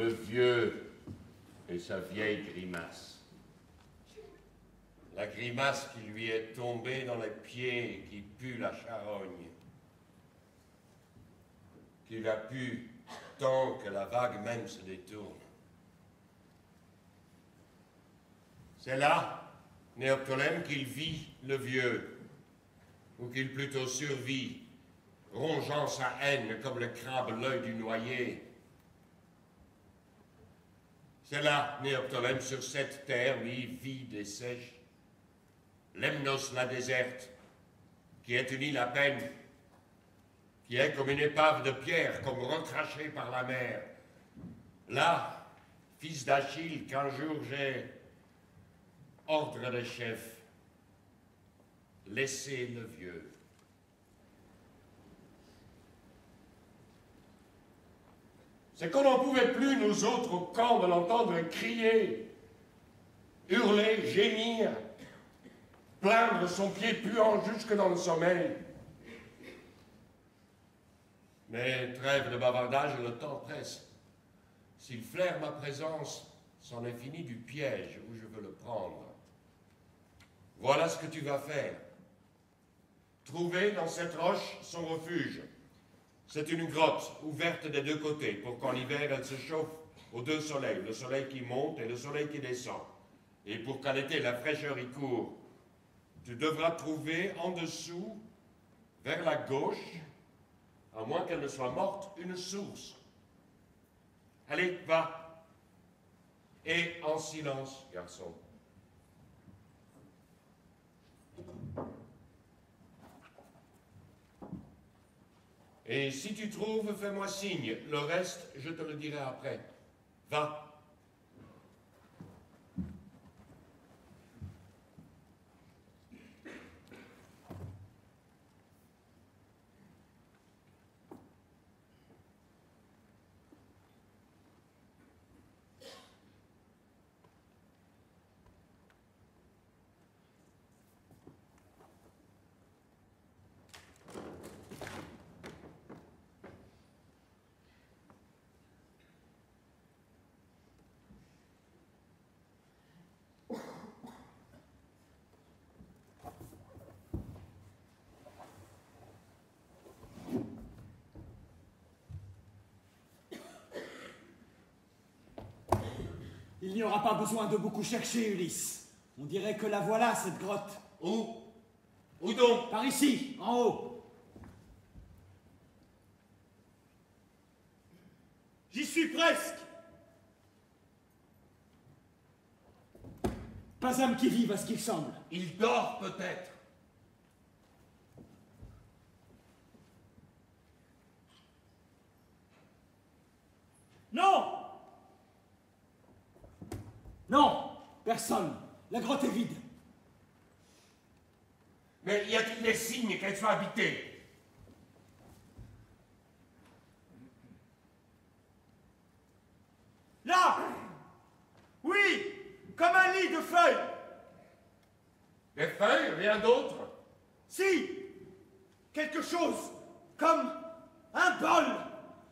le vieux et sa vieille grimace. La grimace qui lui est tombée dans les pieds et qui pue la charogne. Qui la pue tant que la vague même se détourne. C'est là, Néoptolème, qu'il vit le vieux, ou qu'il plutôt survit, rongeant sa haine comme le crabe l'œil du noyé. C'est là, Néoptolème, sur cette terre mi-vide et sèche, Lemnos la déserte, qui est une île à peine, qui est comme une épave de pierre, comme recrachée par la mer. Là, fils d'Achille, qu'un jour j'ai ordre des chefs, laissez le vieux. C'est qu'on n'en pouvait plus, nous autres, au camp, de l'entendre crier, hurler, gémir, plaindre son pied puant jusque dans le sommeil. Mais trêve de bavardage, le temps presse. S'il flaire ma présence, c'en est fini du piège où je veux le prendre. Voilà ce que tu vas faire. Trouver dans cette roche son refuge. C'est une grotte ouverte des deux côtés pour qu'en hiver elle se chauffe aux deux soleils, le soleil qui monte et le soleil qui descend. Et pour qu'en été la fraîcheur y court, tu devras trouver en dessous, vers la gauche, à moins qu'elle ne soit morte, une source. Allez, va. Et en silence, garçon. Et si tu trouves, fais-moi signe. Le reste, je te le dirai après. Va. Il n'y aura pas besoin de beaucoup chercher, Ulysse. On dirait que la voilà, cette grotte. Où? Où donc? Par ici, en haut. J'y suis presque. Pas âme qui vive à ce qu'il semble. Il dort peut-être. Non! Non, personne. La grotte est vide. Mais y a-t-il des signes qu'elle soit habitée? Là! Oui! Comme un lit de feuilles! Des feuilles, rien d'autre? Si! Quelque chose comme un bol!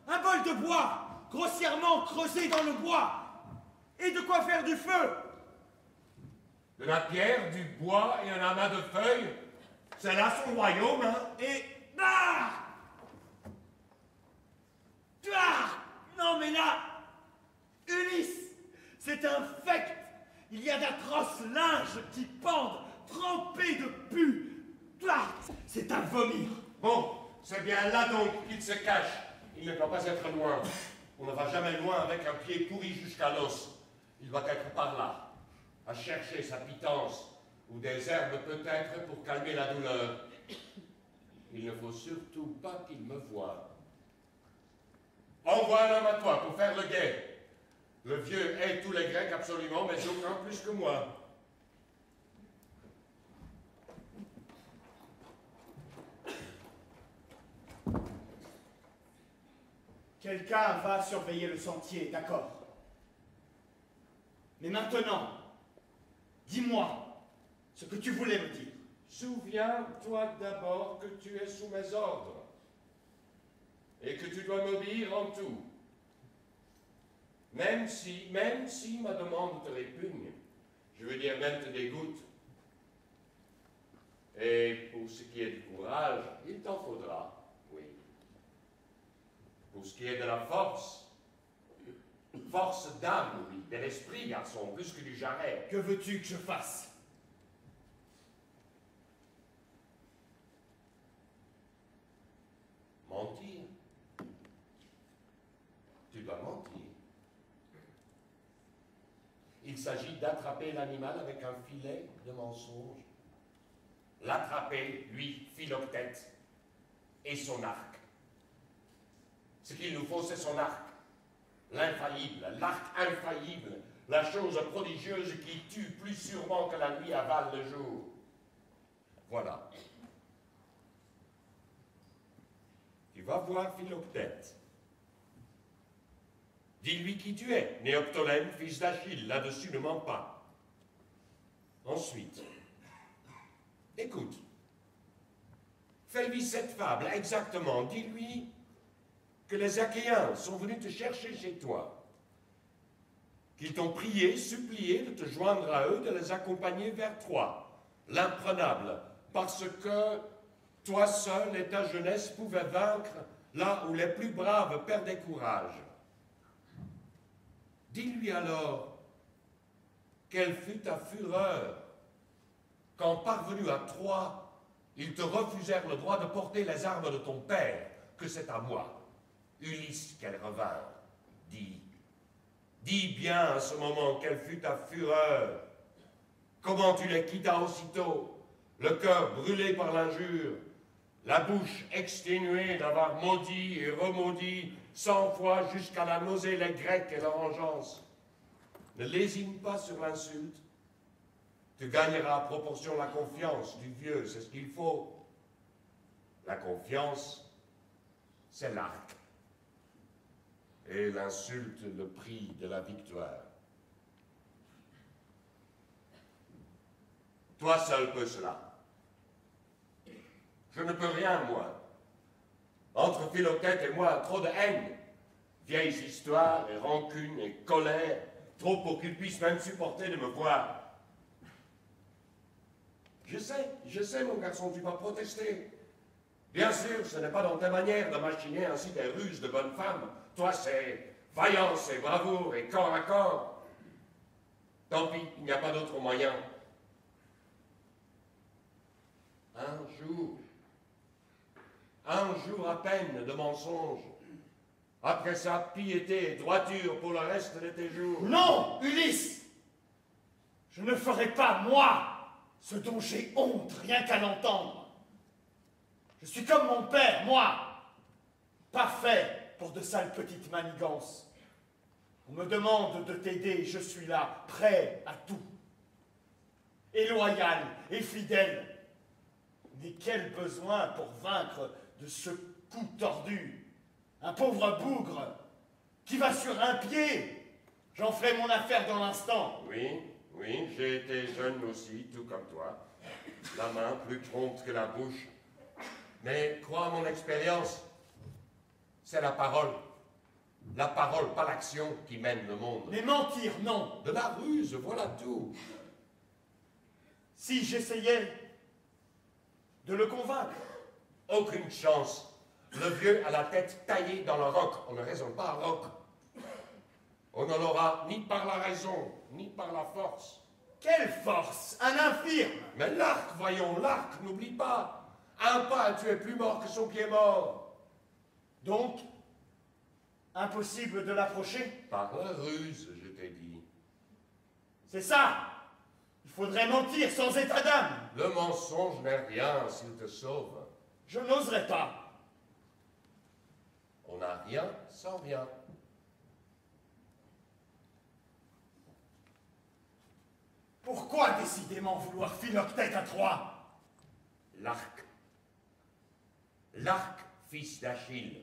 Un bol de bois, grossièrement creusé dans le bois! Et de quoi faire du feu? De la pierre, du bois et un amas de feuilles? C'est là son royaume, hein? Et... Ah! Ah! Non mais là... Ulysse! C'est infect! Il y a d'atroces linges qui pendent, trempés de pu! Ah! C'est à vomir! Bon, c'est bien là donc qu'il se cache. Il ne doit pas être loin. On ne va jamais loin avec un pied pourri jusqu'à l'os. Il doit être par là, à chercher sa pitance, ou des herbes peut-être pour calmer la douleur. Il ne faut surtout pas qu'il me voie. Envoie un homme à toi pour faire le guet. Le vieux hait tous les Grecs absolument, mais aucun plus que moi. Quelqu'un va surveiller le sentier, d'accord. Mais maintenant, dis-moi ce que tu voulais me dire. Souviens-toi d'abord que tu es sous mes ordres et que tu dois m'obéir en tout. Même si ma demande te répugne, je veux dire même te dégoûte. Et pour ce qui est du courage, il t'en faudra, oui. Pour ce qui est de la force d'âme, oui, de l'esprit, garçon, plus que du jarret. Que veux-tu que je fasse? Mentir. Tu dois mentir. Il s'agit d'attraper l'animal avec un filet de mensonge. L'attraper, lui, Philoctète, et son arc. Ce qu'il nous faut, c'est son arc. L'infaillible, l'arc infaillible, la chose prodigieuse qui tue plus sûrement que la nuit avale le jour. Voilà. Tu vas voir Philoctète. Dis-lui qui tu es, Néoptolème, fils d'Achille, là-dessus ne mens pas. Ensuite, écoute, fais-lui cette fable, exactement, dis-lui que les Achéens sont venus te chercher chez toi, qu'ils t'ont prié, supplié de te joindre à eux, de les accompagner vers Troie, l'imprenable, parce que toi seul et ta jeunesse pouvaient vaincre là où les plus braves perdaient courage. Dis-lui alors quelle fut ta fureur quand, parvenu à Troie, ils te refusèrent le droit de porter les armes de ton père, que c'est à moi, Ulysse, qu'elle revint. Dis bien à ce moment quelle fut ta fureur, comment tu les quittas aussitôt, le cœur brûlé par l'injure, la bouche exténuée d'avoir maudit et remaudit 100 fois jusqu'à la nausée les Grecs et leur vengeance. Ne lésine pas sur l'insulte. Tu gagneras à proportion la confiance du vieux, c'est ce qu'il faut. La confiance, c'est l'arc. Et l'insulte, le prix de la victoire. Toi seul peux cela. Je ne peux rien, moi. Entre Philoctète et moi, trop de haine. Vieilles histoires et rancunes et colère, trop pour qu'ils puissent même supporter de me voir. Je sais, mon garçon, tu vas protester. Bien sûr, ce n'est pas dans ta manière de machiner ainsi des ruses de bonne femme. Toi, c'est vaillance et bravoure et corps à corps. Tant pis, il n'y a pas d'autre moyen. Un jour à peine de mensonge. Après ça, piété et droiture pour le reste de tes jours. Non, Ulysse! Je ne ferai pas, moi, ce dont j'ai honte, rien qu'à l'entendre. Je suis comme mon père, moi, pas fait pour de sales petites manigances. On me demande de t'aider, je suis là, prêt à tout. Et loyal, et fidèle. Mais quel besoin pour vaincre de ce cou tordu? Un pauvre bougre qui va sur un pied. J'en ferai mon affaire dans l'instant. Oui, j'ai été jeune aussi, tout comme toi. La main plus prompte que la bouche. Mais crois à mon expérience, c'est la parole. La parole, pas l'action, qui mène le monde. Mais mentir, non. De la ruse, voilà tout. Si j'essayais de le convaincre. Aucune chance. Le vieux a la tête taillée dans le roc. On ne raisonne pas à roc. On ne l'aura ni par la raison, ni par la force. Quelle force? Un infirme! Mais l'arc, voyons, l'arc, n'oublie pas. Un pas, tu es plus mort que son pied mort. Donc, impossible de l'approcher? Par la ruse, je t'ai dit. C'est ça! Il faudrait mentir sans état d'âme. Le mensonge n'est rien s'il te sauve. Je n'oserais pas. On n'a rien sans rien. Pourquoi décidément vouloir Philoctète à Troie? L'arc. L'arc, fils d'Achille.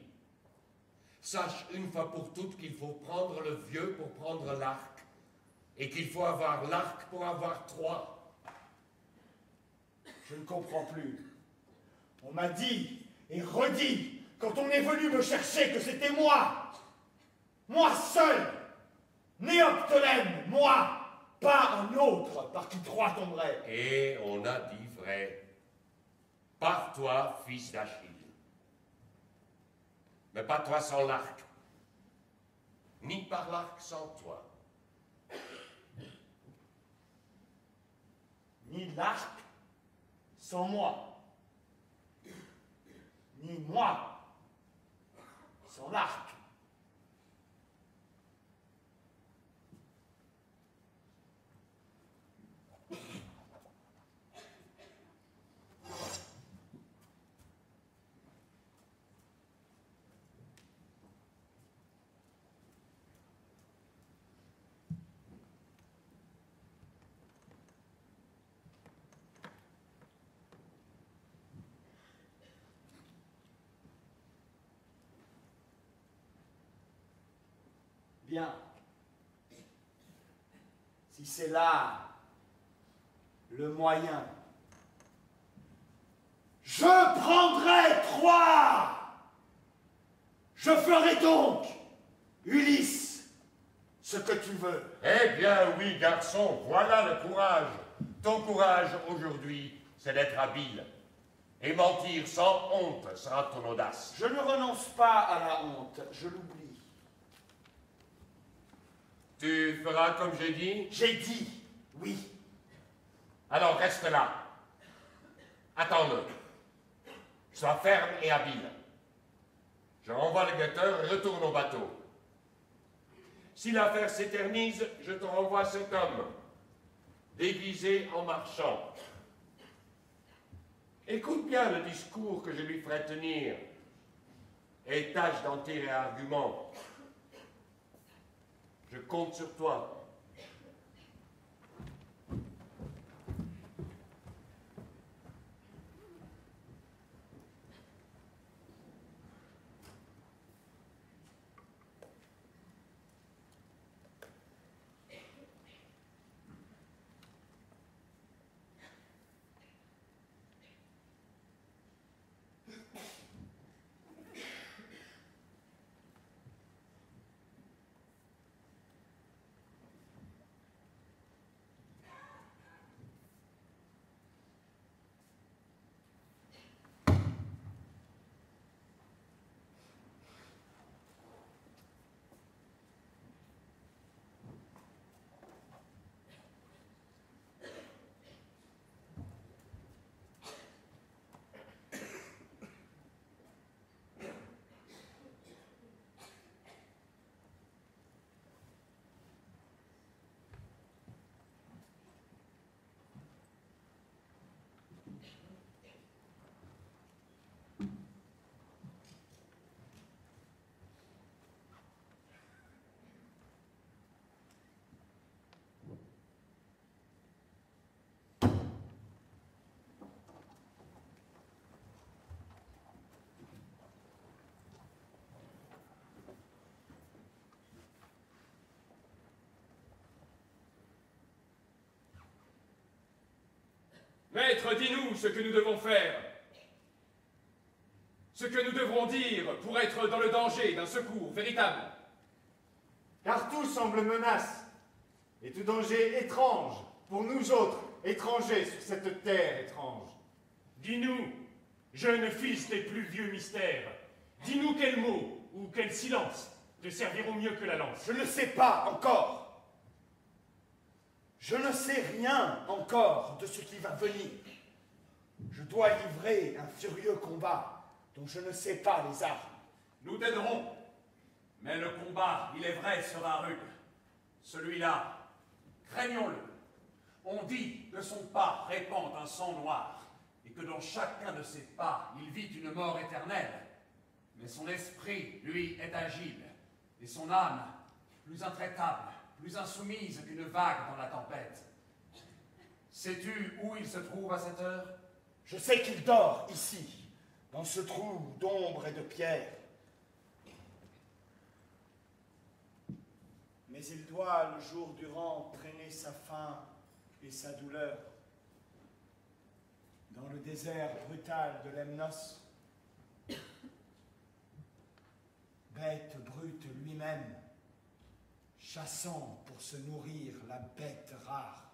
Sache une fois pour toutes qu'il faut prendre le vieux pour prendre l'arc, et qu'il faut avoir l'arc pour avoir Troie. Je ne comprends plus. On m'a dit et redit, quand on est venu me chercher, que c'était moi seul, Néoptolème, moi, pas un autre par qui Troie tomberait. Et on a dit vrai. Par toi, fils d'Achille. Mais pas toi sans l'arc. Ni par l'arc sans toi. Ni l'arc sans moi. Ni moi sans l'arc. Bien. Si c'est là le moyen, je prendrai Troie. Je ferai donc, Ulysse, ce que tu veux. Eh bien, oui, garçon, voilà le courage. Ton courage aujourd'hui, c'est d'être habile. Et mentir sans honte sera ton audace. Je ne renonce pas à la honte, je l'oublie. Tu feras comme j'ai dit? J'ai dit oui. Alors reste là. Attends-le. Sois ferme et habile. Je renvoie le guetteur et retourne au bateau. Si l'affaire s'éternise, je te renvoie cet homme, déguisé en marchand. Écoute bien le discours que je lui ferai tenir et tâche d'en tirer argument. Je compte sur toi. Maître, dis-nous ce que nous devons faire. Ce que nous devrons dire pour être dans le danger d'un secours véritable. Car tout semble menace, et tout danger étrange, pour nous autres, étrangers sur cette terre étrange. Dis-nous, jeunes fils des plus vieux mystères, dis-nous quels mots ou quels silences te serviront mieux que la lance. Je ne sais pas encore. Je ne sais rien encore de ce qui va venir. Je dois livrer un furieux combat dont je ne sais pas les armes. Nous t'aiderons, mais le combat, il est vrai, sera rude. Celui-là, craignons-le. On dit que son pas répand un sang noir, et que dans chacun de ses pas, il vit une mort éternelle. Mais son esprit, lui, est agile, et son âme, plus intraitable, plus insoumise qu'une vague dans la tempête. Sais-tu où il se trouve à cette heure? Je sais qu'il dort ici, dans ce trou d'ombre et de pierre. Mais il doit, le jour durant, traîner sa faim et sa douleur dans le désert brutal de Lemnos. Bête brute lui-même, chassant pour se nourrir la bête rare.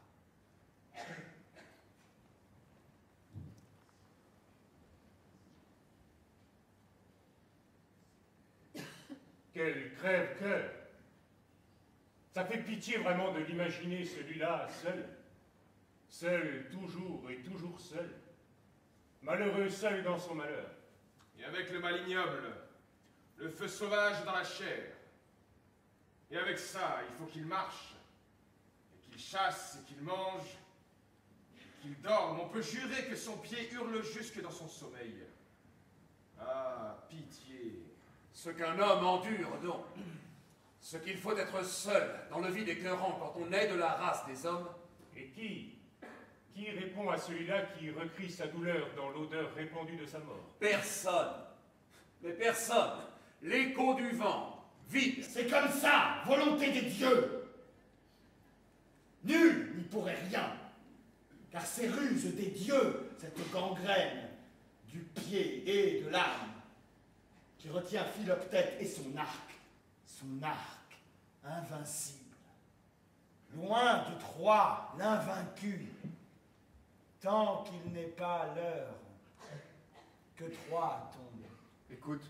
Quel crève-cœur! Ça fait pitié vraiment de l'imaginer, celui-là, seul. Seul, toujours et toujours seul. Malheureux seul dans son malheur. Et avec le mal ignoble, le feu sauvage dans la chair. Et avec ça, il faut qu'il marche, et qu'il chasse, et qu'il mange, et qu'il dorme. On peut jurer que son pied hurle jusque dans son sommeil. Ah, pitié! Ce qu'un homme endure, donc. Ce qu'il faut être seul dans le vide écœurant quand on est de la race des hommes. Et qui répond à celui-là qui recrie sa douleur dans l'odeur répandue de sa mort? Personne. Mais personne. L'écho du vent, vide. C'est comme ça, volonté des dieux. Nul n'y pourrait rien, car c'est ruse des dieux, cette gangrène du pied et de l'âme, qui retient Philoctète et son arc invincible, loin de Troie, l'invaincu, tant qu'il n'est pas l'heure que Troie tombe. Écoute,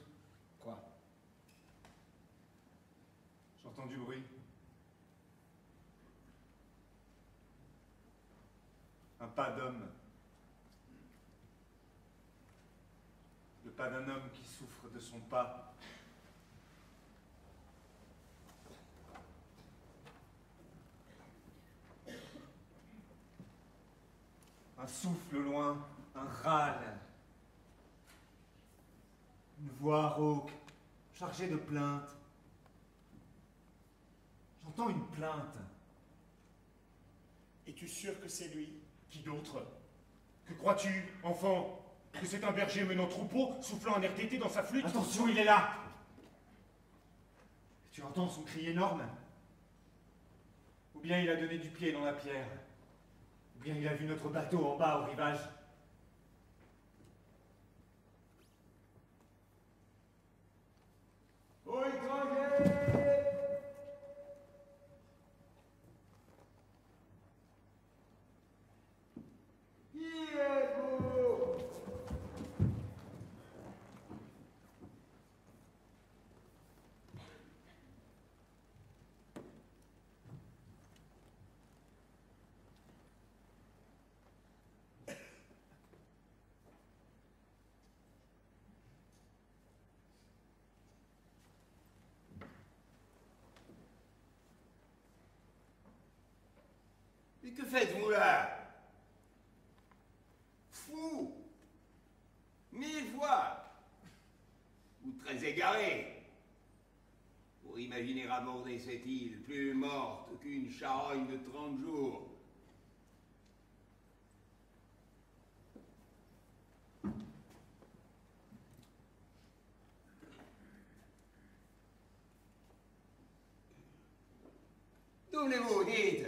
Quoi? j'entends du bruit. Un pas d'homme. Le pas d'un homme qui souffre de son pas. Un souffle loin, un râle. Une voix rauque, chargée de plaintes. J'entends une plainte. Es-tu sûr que c'est lui? Qui d'autre? Que crois-tu, enfant? Que c'est un berger menant troupeau, soufflant un air d'été dans sa flûte? Attention, il est là! Tu entends son cri énorme? Ou bien il a donné du pied dans la pierre? Ou bien il a vu notre bateau en bas au rivage? Ô étranger! Qui êtes-vous? Mais que faites-vous là? Fou! 1000 fois! Ou très égaré! Pour imaginer aborder cette île plus morte qu'une charogne de 30 jours. D'où venez-vous, dites?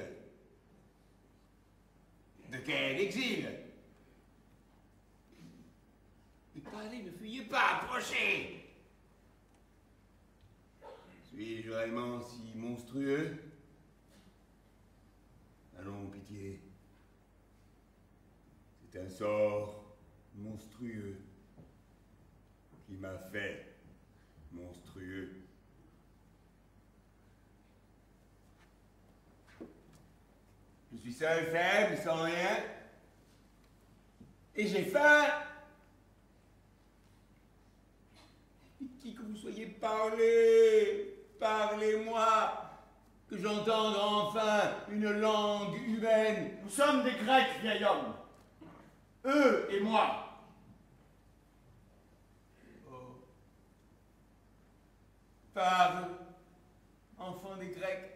De quel exil? Mais parlez, ne fuyez pas, approchez! Suis-je vraiment si monstrueux? Allons, pitié. C'est un sort monstrueux qui m'a fait monstrueux. Je suis seul, faible, sans rien. Et j'ai faim. Et qui que vous soyez, parlez-moi. Que j'entende enfin une langue humaine. Nous sommes des Grecs, vieil homme. Eux et moi. Oh. Parle, enfant des Grecs.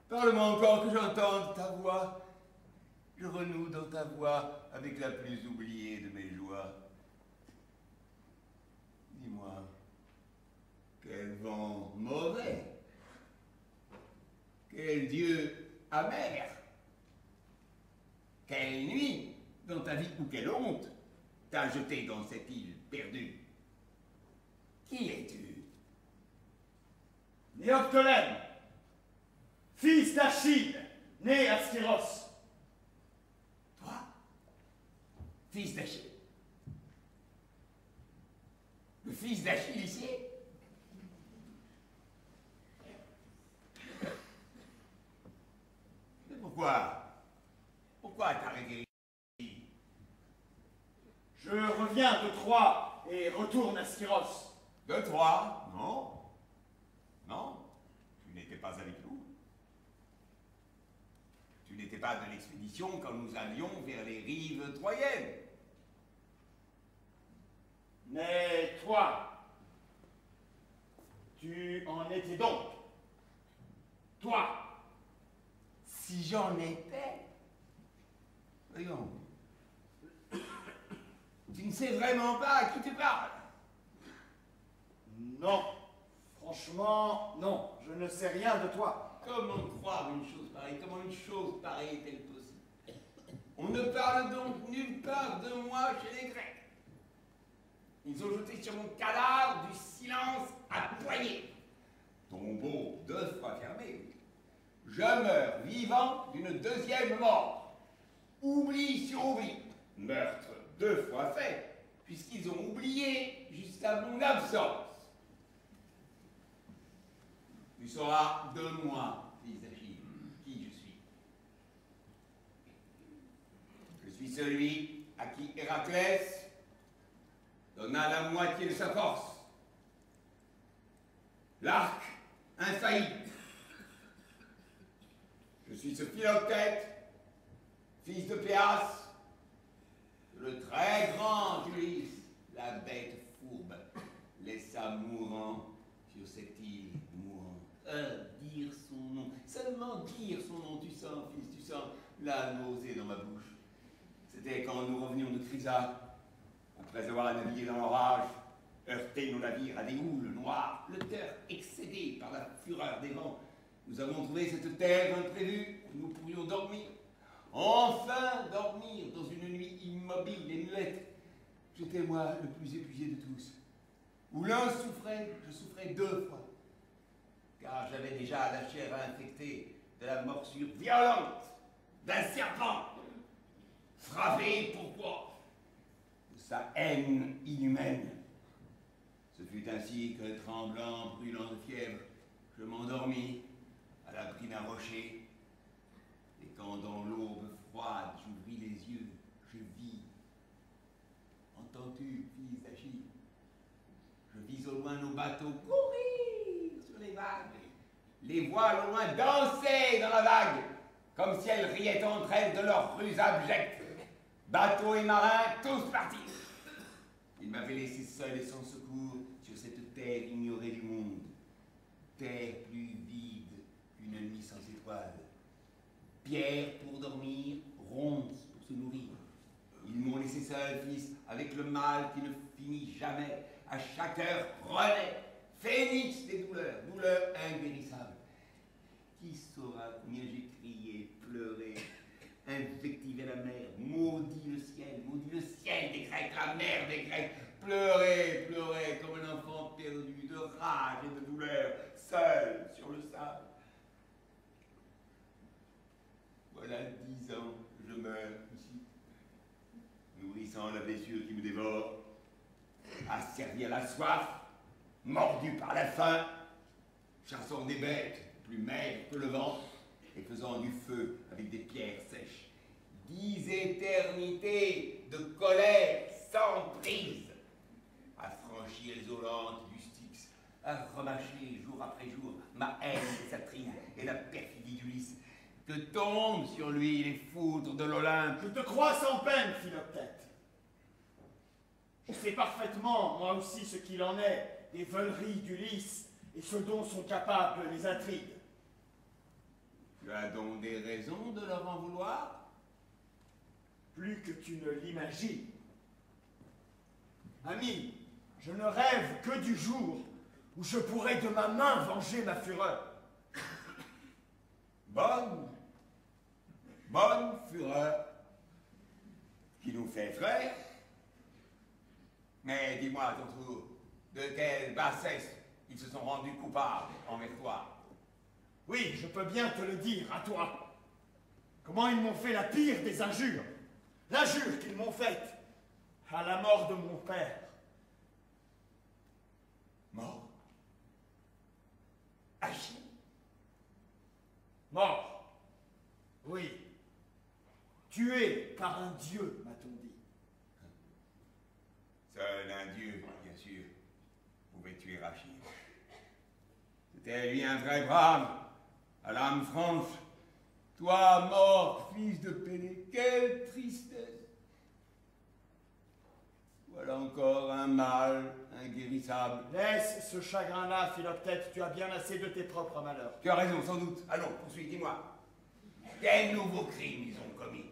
Parle-moi encore que j'entende ta voix. Je renoue dans ta voix avec la plus oubliée de mes joies. Dis-moi, quel vent mauvais, quel dieu amer, quelle nuit dans ta vie ou quelle honte t'a jeté dans cette île perdue. Qui es-tu? Néoptolème, fils d'Achille, né à Skyros. Toi, fils d'Achille. Le fils d'Achille ici? Mais pourquoi? Pourquoi t'arrêter ici? Je reviens de Troie et retourne à Skyros. De toi? Non. Non, tu n'étais pas avec nous. Tu n'étais pas de l'expédition quand nous allions vers les rives troyennes. Mais toi, tu en étais donc. Toi. Si j'en étais. Voyons. Tu ne sais vraiment pas à qui tu parles. Non. Franchement, non. Je ne sais rien de toi. Comment croire une chose pareille? Comment une chose pareille est-elle possible? On ne parle donc nulle part de moi chez les Grecs. Ils ont jeté sur mon cadavre du silence à poignée. Tombeau 2 fois fermé. Je meurs vivant d'une deuxième mort. Oubli sur oubli. Meurtre 2 fois fait, puisqu'ils ont oublié jusqu'à mon absence. Tu sauras de moi, fils d'Achille, qui je suis. Je suis celui à qui Héraclès donna la moitié de sa force. L'arc infaillible. Je suis ce Philoctète, fils de Péas, le très grand Ulysse, la bête fourbe, laissa mourant sur cette île mourante. Dire son nom, seulement dire son nom, tu sens, fils, tu sens la nausée dans ma bouche. C'était quand nous revenions de Chrysa, après avoir navigué dans l'orage, heurté nos navires à des houles noires, le cœur excédé par la fureur des vents. Nous avons trouvé cette terre imprévue où nous pourrions dormir. Enfin dormir dans une nuit immobile et muette. J'étais moi le plus épuisé de tous. Où l'un souffrait, je souffrais 2 fois. Car j'avais déjà la chair infectée de la morsure violente d'un serpent. Frappé pourquoi? De sa haine inhumaine. Ce fut ainsi que, tremblant, brûlant de fièvre, je m'endormis à l'abri d'un rocher. Et quand dans l'aube froide j'ouvris les yeux, je vis. Entends-tu, fils d'Achille? Je vis au loin nos bateaux courir sur les vagues, les voiles au loin danser dans la vague, comme si elles riaient entre elles de leur ruse abjecte. Bateaux et marins, tous partis. Ils m'avaient laissé seul et sans secours sur cette terre ignorée du monde. Terre plus vide qu'une nuit sans étoiles. Pierre pour dormir, ronces pour se nourrir. Ils m'ont laissé seul, fils, avec le mal qui ne finit jamais. À chaque heure, renaît, phénix des douleurs, douleurs inguérissables. Qui saura combien j'ai crié, pleuré, invectivé la mer, maudit le ciel des Grecs, la mer des Grecs, pleuré, pleuré comme un enfant perdu de rage et de douleur, seul sur le sable. Voilà 10 ans que je meurs ici, nourrissant la blessure qui me dévore, asservi à la soif, mordu par la faim, chassant des bêtes plus maigres que le vent, et faisant du feu avec des pierres sèches. 10 éternités de colère sans prise, à franchir les eaux lentes du Styx, à remâcher jour après jour ma haine des Satrines et la perfidie d'Ulysse, que tombent sur lui les foudres de l'Olympe. Je te crois sans peine, Philoctète. Je sais parfaitement, moi aussi, ce qu'il en est des veuleries d'Ulysse et ce dont sont capables les intrigues. Tu as donc des raisons de leur en vouloir? Plus que tu ne l'imagines. Ami, je ne rêve que du jour où je pourrai de ma main venger ma fureur. Bonne fureur, qui nous fait frère. Mais dis-moi à ton tour, de quelle bassesse ils se sont rendus coupables envers toi. Oui, je peux bien te le dire, à toi. Comment ils m'ont fait la pire des injures. L'injure qu'ils m'ont faite à la mort de mon père. Mort? Achille? Mort. Oui. Tué par un dieu, m'a-t-on dit. Seul un dieu, bien sûr, pouvait tuer Achille. C'était lui un vrai brave, à l'âme franche. Toi, mort, fils de Pénée, quelle tristesse! Voilà encore un mal inguérissable. Laisse ce chagrin-là, Philoctète, tu as bien assez de tes propres malheurs. Tu as raison, sans doute. Allons, poursuis, dis-moi. Quels nouveaux crimes ils ont commis?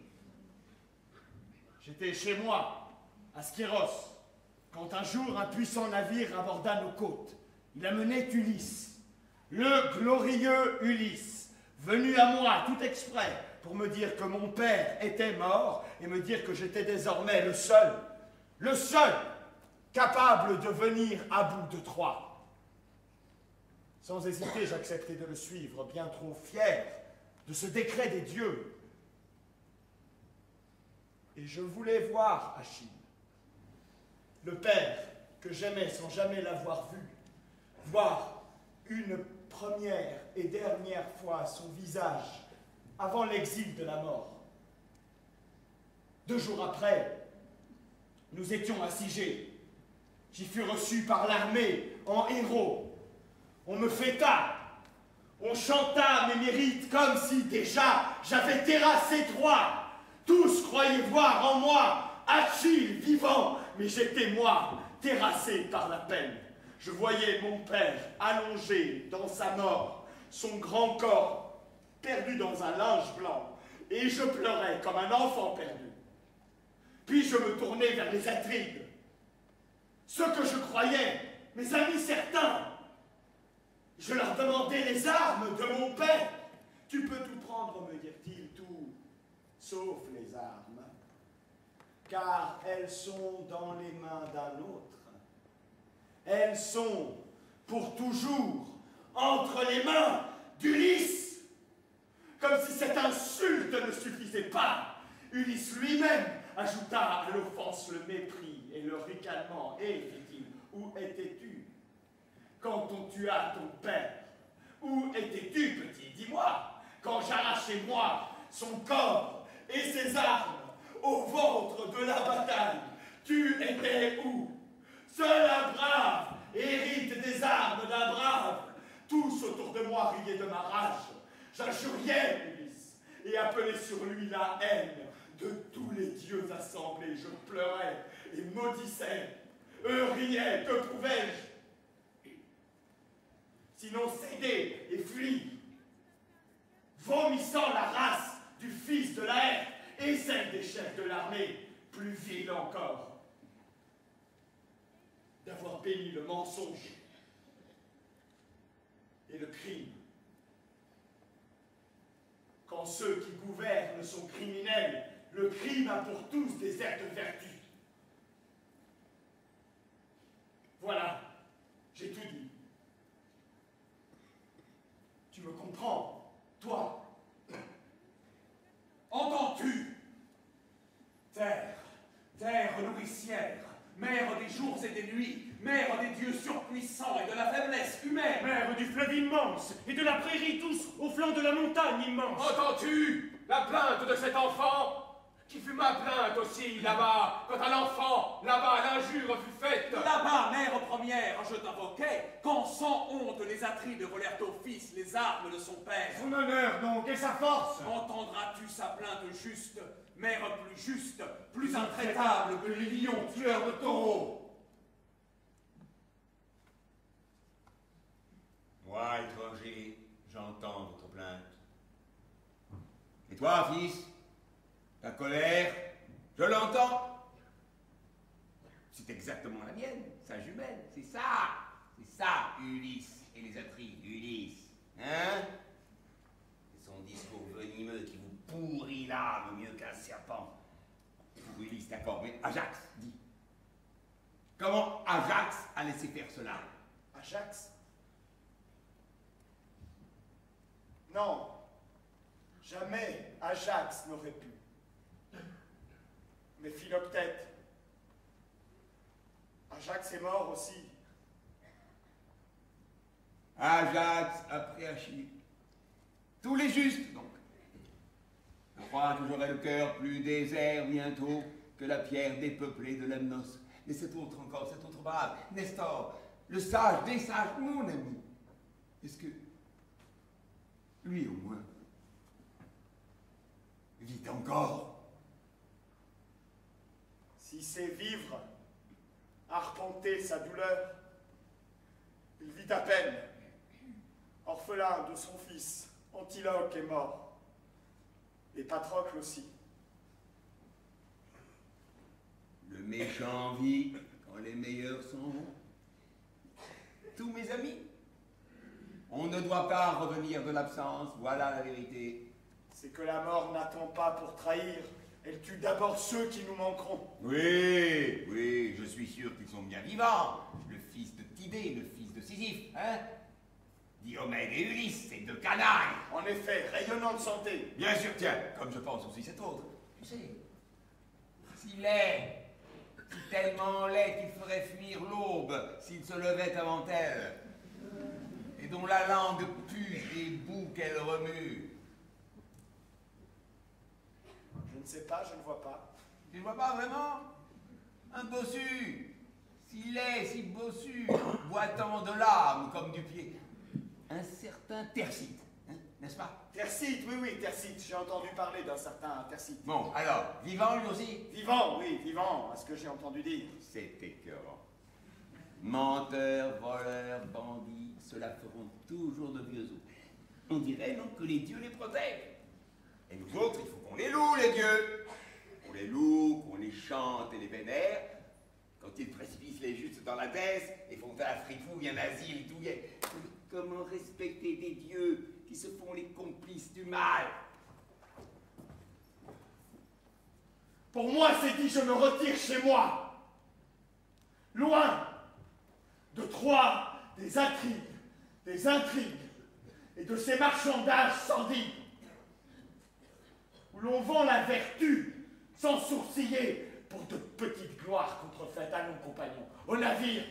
J'étais chez moi, à Skyros, quand un jour un puissant navire aborda nos côtes. Il amenait Ulysse, le glorieux Ulysse, venu à moi tout exprès pour me dire que mon père était mort et me dire que j'étais désormais le seul capable de venir à bout de Troie. Sans hésiter, j'acceptai de le suivre, bien trop fier de ce décret des dieux. Et je voulais voir Achille, le père que j'aimais sans jamais l'avoir vu, voir une première et dernière fois son visage avant l'exil de la mort. 2 jours après, nous étions assiégés. J'y fus reçu par l'armée en héros. On me fêta, on chanta mes mérites comme si déjà j'avais terrassé Troie. Tous croyaient voir en moi Achille vivant, mais j'étais moi, terrassé par la peine. Je voyais mon père allongé dans sa mort, son grand corps perdu dans un linge blanc, et je pleurais comme un enfant perdu. Puis je me tournai vers les Atrides, ceux que je croyais, mes amis certains. Je leur demandais les armes de mon père. Tu peux tout prendre, me dirent-ils, tout, sauf les armes, car elles sont dans les mains d'un autre. Elles sont, pour toujours, entre les mains d'Ulysse. Comme si cette insulte ne suffisait pas, Ulysse lui-même ajouta à l'offense le mépris et le ricanement. Et, fit-il, où étais-tu quand on tua ton père? Où étais-tu, petit? Dis-moi, quand j'arrachais moi son corps et ses armes au ventre de la bataille, tu étais où? Seul un brave hérite des armes d'un brave. Tous autour de moi riaient de ma rage. J'injuriais Ulysse et appelais sur lui la haine de tous les dieux assemblés. Je pleurais et maudissais. Eux riaient, que pouvais-je sinon céder et fuir, vomissant la race du fils de Laërte et celle des chefs de l'armée, plus vile encore, d'avoir béni le mensonge et le crime. Quand ceux qui gouvernent sont criminels, le crime a pour tous des airs de vertu. Voilà, j'ai tout dit. Tu me comprends, toi? Entends-tu? Terre, terre nourricière, mère des jours et des nuits, mère des dieux surpuissants et de la faiblesse humaine. Mère du fleuve immense et de la prairie tous au flanc de la montagne immense. Entends-tu la plainte de cet enfant qui fut ma plainte aussi, là-bas, quand un enfant, là-bas, l'injure fut faite. Là-bas, mère première, je t'invoquais, quand sans honte les Atrides volèrent au fils les armes de son père. Son honneur donc et sa force. Entendras-tu sa plainte juste, mère plus juste, plus intraitable que les lions tueurs de taureaux? Moi, étranger, j'entends votre plainte. Et toi, fils, ta colère, je l'entends. C'est exactement la mienne, sa jumelle, c'est ça, Ulysse et les Atrides, Ulysse, hein? C'est son discours venimeux qui vous pourrit l'âme mieux qu'un serpent. Pour Ulysse, d'accord, mais Ajax, dis. Comment Ajax a laissé faire cela? Ajax, Non, jamais Ajax n'aurait pu. Mais Philoctète, Ajax est mort aussi. Ajax après Achille. Tous les justes, donc. Je crois que j'aurai le cœur plus désert bientôt que la pierre dépeuplée de Lemnos. Mais cet autre encore, cet autre brave, Nestor, le sage des sages, mon ami. Est-ce que lui au moins vit encore? Si c'est vivre, arpenter sa douleur, il vit à peine. Orphelin de son fils, Antiloque est mort. Et Patrocle aussi. Le méchant vit quand les meilleurs s'en vont. Tous mes amis, on ne doit pas revenir de l'absence, voilà la vérité. C'est que la mort n'attend pas pour trahir. Elle tue d'abord ceux qui nous manqueront. Oui, oui, je suis sûr qu'ils sont bien vivants. Le fils de Tidée, le fils de Sisyphe, hein? Diomède et Ulysse, ces deux canailles. En effet, rayonnant de santé. Bien sûr, tiens, comme je pense aussi cet autre. Tu sais, si laid, si tellement laid qu'il ferait fuir l'aube s'il se levait avant elle, et dont la langue pue des bouts qu'elle remue. Je ne sais pas, je ne vois pas. Tu ne vois pas vraiment? Un bossu, si laid, si bossu, boitant de larmes comme du pied. Un certain Thersites, hein, n'est-ce pas? Thersites, oui, oui, Thersites. J'ai entendu parler d'un certain Thersites. Bon, alors, vivant lui aussi? Vivant, oui, vivant, à ce que j'ai entendu dire. C'est écœurant. Menteurs, voleurs, bandits, cela feront toujours de vieux os. On dirait donc que les dieux les protègent. Et nous autres, il faut qu'on les loue, les dieux. Qu'on les loue, qu'on les chante et les vénère. Quand ils précipitent les justes dans la dèce et font un frifou bien asile douillet. Comment respecter des dieux qui se font les complices du mal? Pour moi, c'est dit, je me retire chez moi. Loin de Troie, des intrigues et de ces marchandages sordides où l'on vend la vertu sans sourciller pour de petites gloires contrefaites à nos compagnons, au navire.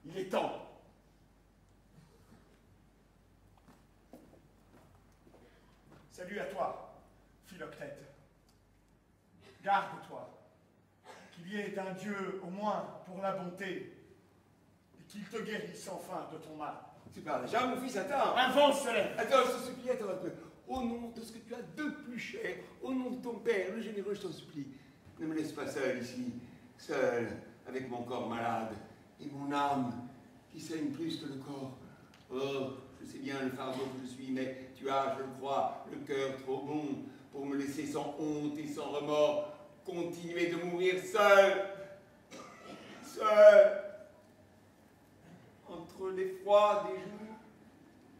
Il est temps. Salut à toi, Philoctète. Garde-toi, qu'il y ait un Dieu au moins pour la bonté, et qu'il te guérisse enfin de ton mal. Tu parles déjà, mon fils, attends. Un vent se lève. Attends, je te supplie, attends un peu. Au nom de ce que tu as de plus cher, au nom de ton père, le généreux, je t'en supplie, ne me laisse pas seul ici, seul, avec mon corps malade, et mon âme, qui saigne plus que le corps. Oh, je sais bien le fardeau que je suis, mais tu as, je le crois, le cœur trop bon pour me laisser sans honte et sans remords continuer de mourir seul, seul, entre l'effroi des jours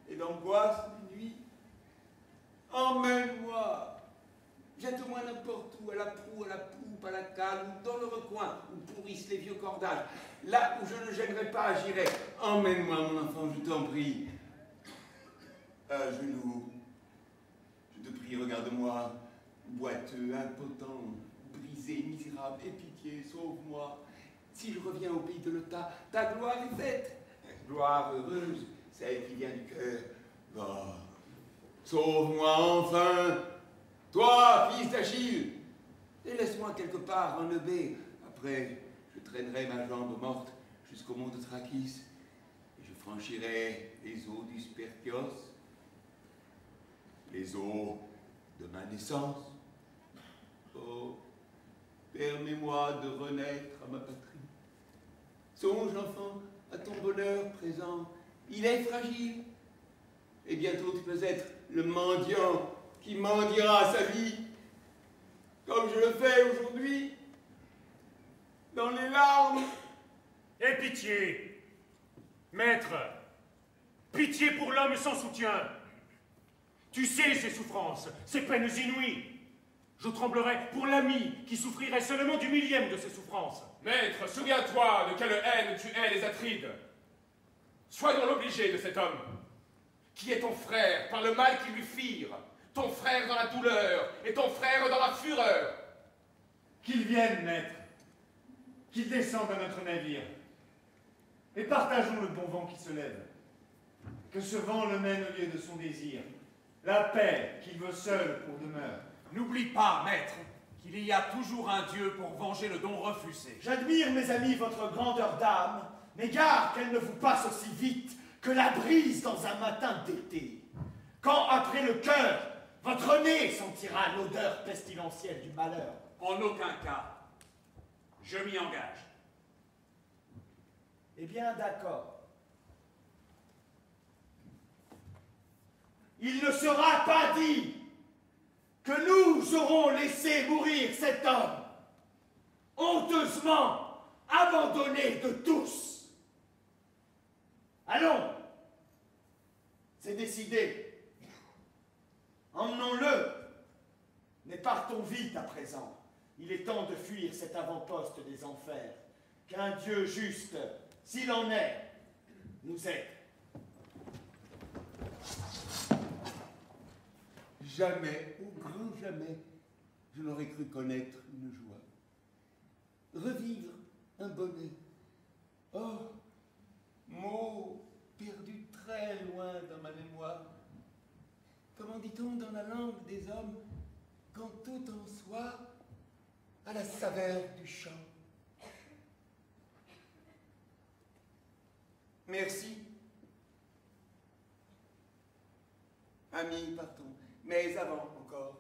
et l'angoisse des nuits. Emmène-moi, jette-moi n'importe où, à la proue, à la poupe, à la cale, ou dans le recoin où pourrissent les vieux cordages. Là où je ne gênerai pas, j'irai. Emmène-moi, mon enfant, je t'en prie. À genoux, je te prie, regarde-moi, boiteux, impotent, brisé, misérable, aie pitié, sauve-moi. Si je reviens au pays de l'Ota, ta gloire est faite. Gloire heureuse, celle qui vient du cœur. Oh. Sauve-moi enfin, toi, fils d'Achille, et laisse-moi quelque part en Eubée. Après, je traînerai ma jambe morte jusqu'au mont de Trachis, et je franchirai les eaux du Sperchios, les eaux de ma naissance. Oh, permets-moi de renaître à ma patrie. Songe, enfant, à ton bonheur présent. Il est fragile, et bientôt tu peux être le mendiant qui mendiera sa vie, comme je le fais aujourd'hui, dans les larmes. Aie pitié, maître, pitié pour l'homme sans soutien. Tu sais ses souffrances, ses peines inouïes. Je tremblerais pour l'ami qui souffrirait seulement du millième de ses souffrances. Maître, souviens-toi de quelle haine tu hais les Atrides. Soyons l'obligé de cet homme. Qui est ton frère par le mal qu'ils lui firent? Ton frère dans la douleur et ton frère dans la fureur. Qu'ils viennent, maître. Qu'ils descendent à notre navire. Et partageons le bon vent qui se lève. Que ce vent le mène au lieu de son désir. La paix qu'il veut seul pour demeure. N'oublie pas, maître, qu'il y a toujours un Dieu pour venger le don refusé. J'admire, mes amis, votre grandeur d'âme, mais garde qu'elle ne vous passe aussi vite que la brise dans un matin d'été. Quand, après le cœur, votre nez sentira l'odeur pestilentielle du malheur. En aucun cas. Je m'y engage. Eh bien, d'accord. Il ne sera pas dit que nous aurons laissé mourir cet homme, honteusement abandonné de tous. Allons, c'est décidé. Emmenons-le, mais partons vite à présent. Il est temps de fuir cet avant-poste des enfers. Qu'un Dieu juste, s'il en est, nous aide. Jamais, au grand jamais, je n'aurais cru connaître une joie. Revivre un bonnet. Oh, mot perdu très loin dans ma mémoire. Comment dit-on dans la langue des hommes, quand tout en soi a la saveur du chant? Merci. Amis, partons. Mais avant encore,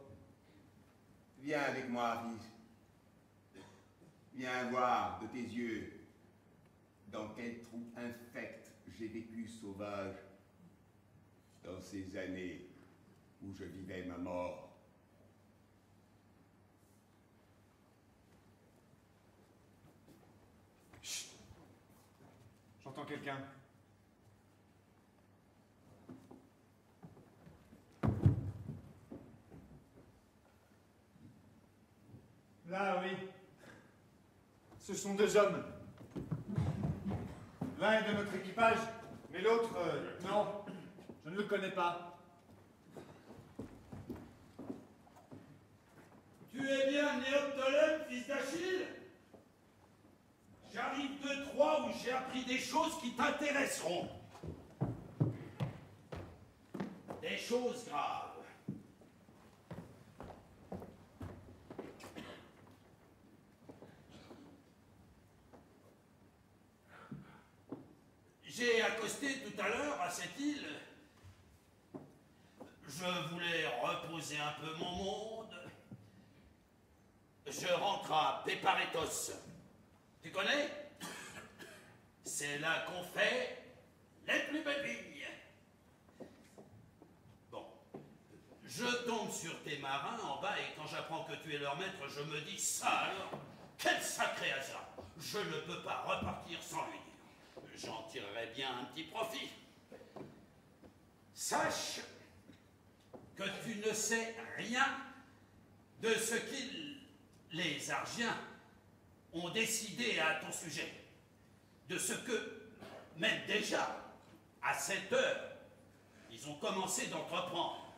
viens avec moi, Aris. Viens voir de tes yeux dans quel trou infect j'ai vécu sauvage dans ces années où je vivais ma mort. Chut. J'entends quelqu'un. Là, oui. Ce sont deux hommes. L'un est de notre équipage, mais l'autre, non, je ne le connais pas. Tu es bien Néoptolème, fils d'Achille? J'arrive de Troie où j'ai appris des choses qui t'intéresseront. Des choses graves. J'ai accosté tout à l'heure à cette île. Je voulais reposer un peu mon monde. Je rentre à Péparétos. Tu connais? C'est là qu'on fait les plus belles vignes. Bon. Je tombe sur tes marins en bas et quand j'apprends que tu es leur maître, je me dis ça alors. Quel sacré hasard. Je ne peux pas repartir sans lui dire. J'en tirerai bien un petit profit. Sache que tu ne sais rien de ce qu'ils, les Argiens, ont décidé à ton sujet. De ce que, même déjà, à cette heure, ils ont commencé d'entreprendre.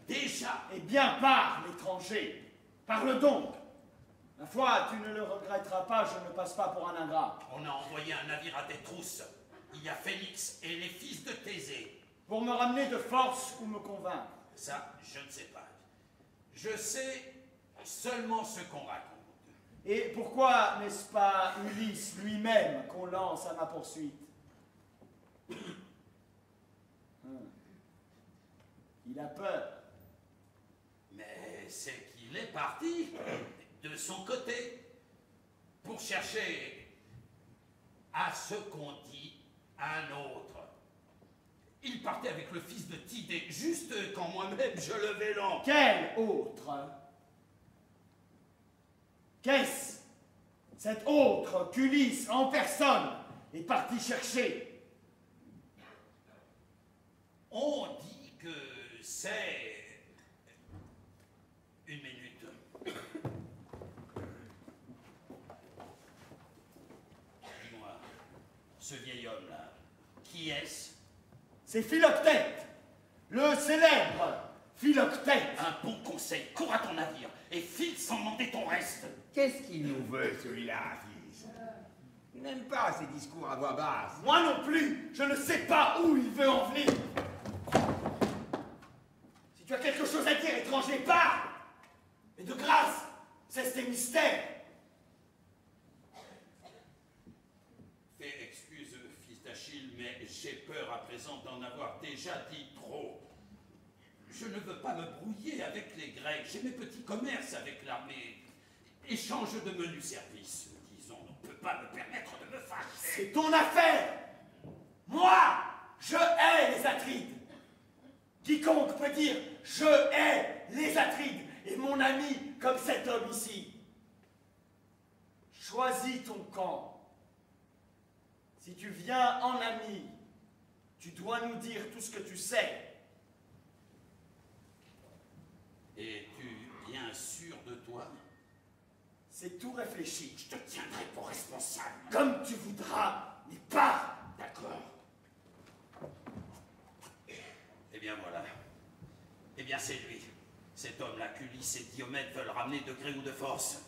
Déjà. Eh bien, parle, étranger. Parle donc. Ma foi, tu ne le regretteras pas, je ne passe pas pour un ingrat. On a envoyé un navire à tes trousses. Il y a Phénix et les fils de Thésée. Pour me ramener de force ou me convaincre? Ça, je ne sais pas. Je sais seulement ce qu'on raconte. Et pourquoi n'est-ce pas Ulysse lui-même qu'on lance à ma poursuite? Il a peur. Mais c'est qu'il est parti de son côté pour chercher à ce qu'on dit un autre. Il partait avec le fils de Tidée, juste quand moi-même je levais l'ancre. Quel autre? Qu'est-ce? Cet autre qu'Ulysse en personne est parti chercher? On dit que c'est... Une minute. Dis-moi, ce vieil homme-là, qui est-ce? C'est Philoctète, le célèbre Philoctète. Un bon conseil, cours à ton navire et file sans demander ton reste. Qu'est-ce qu'il nous veut, celui-là, fils? Il n'aime pas ces discours à voix basse. Moi non plus, je ne sais pas où il veut en venir. Si tu as quelque chose à dire, étranger, parle. Mais de grâce, cesse tes mystères. Fais excuse, fils d'Achille, mais j'ai peur à présent d'en avoir déjà dit trop. Je ne veux pas me brouiller avec les Grecs. J'ai mes petits commerces avec l'armée. Échange de menus services, disons. On ne peut pas me permettre de me fâcher. C'est ton affaire. Moi, je hais les Atrides. Quiconque peut dire « je hais les Atrides » est mon ami comme cet homme ici. Choisis ton camp. Si tu viens en ami, tu dois nous dire tout ce que tu sais. Es-tu bien sûr de toi? C'est tout réfléchi. Je te tiendrai pour responsable. Comme tu voudras, mais pas. D'accord. Eh bien voilà. Eh bien c'est lui. Cet homme-là qu'Ulysse et Diomède veulent ramener de gré ou de force.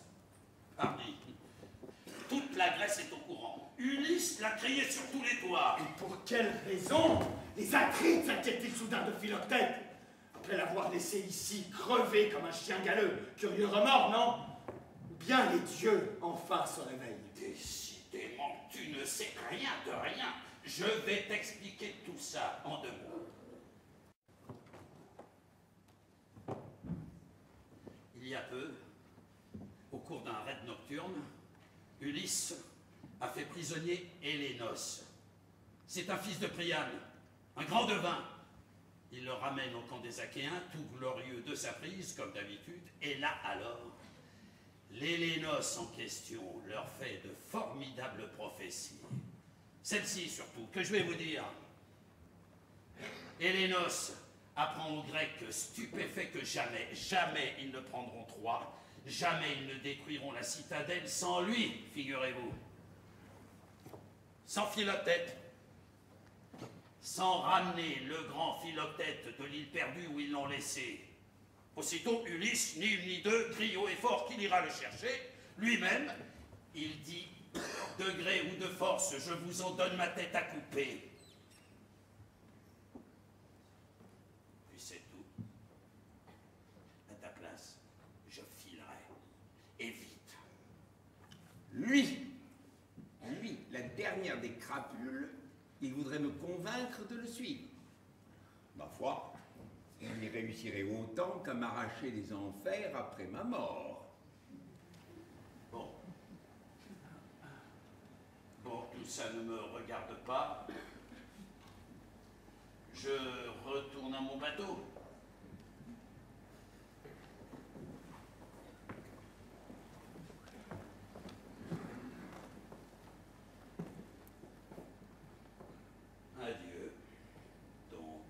Pardi. Toute la Grèce est au courant. Ulysse l'a crié sur tous les toits. Et pour quelle raison les Atrides s'inquiètent-ils soudain de Philoctète? Après l'avoir laissé ici crever comme un chien galeux. Curieux remords, non? Ou bien les dieux enfin se réveillent? Décidément, tu ne sais rien de rien. Je vais t'expliquer tout ça en 2 mots. Il y a peu, au cours d'un raid nocturne, Ulysse a fait prisonnier Hélénos. C'est un fils de Priam, un grand devin. Il le ramène au camp des Achéens, tout glorieux de sa prise, comme d'habitude, et là alors, l'Hélénos en question leur fait de formidables prophéties. Celle-ci surtout, que je vais vous dire. Hélénos apprend aux Grecs stupéfaits que jamais ils ne prendront Troie, jamais ils ne détruiront la citadelle sans lui, figurez-vous. Sans Philoctète, sans ramener le grand Philoctète de l'île perdue où ils l'ont laissé. Aussitôt, Ulysse, ni une ni deux, crie haut et fort qu'il ira le chercher. Lui-même, il dit, de gré ou de force, je vous en donne ma tête à couper. Puis c'est tout. À ta place, je filerai. Et vite. Lui, la dernière des crapules, il voudrait me convaincre de le suivre. Ma foi, il y réussirait autant qu'à m'arracher des enfers après ma mort. Bon. Bon, tout ça ne me regarde pas. Je retourne à mon bateau. Adieu. Donc.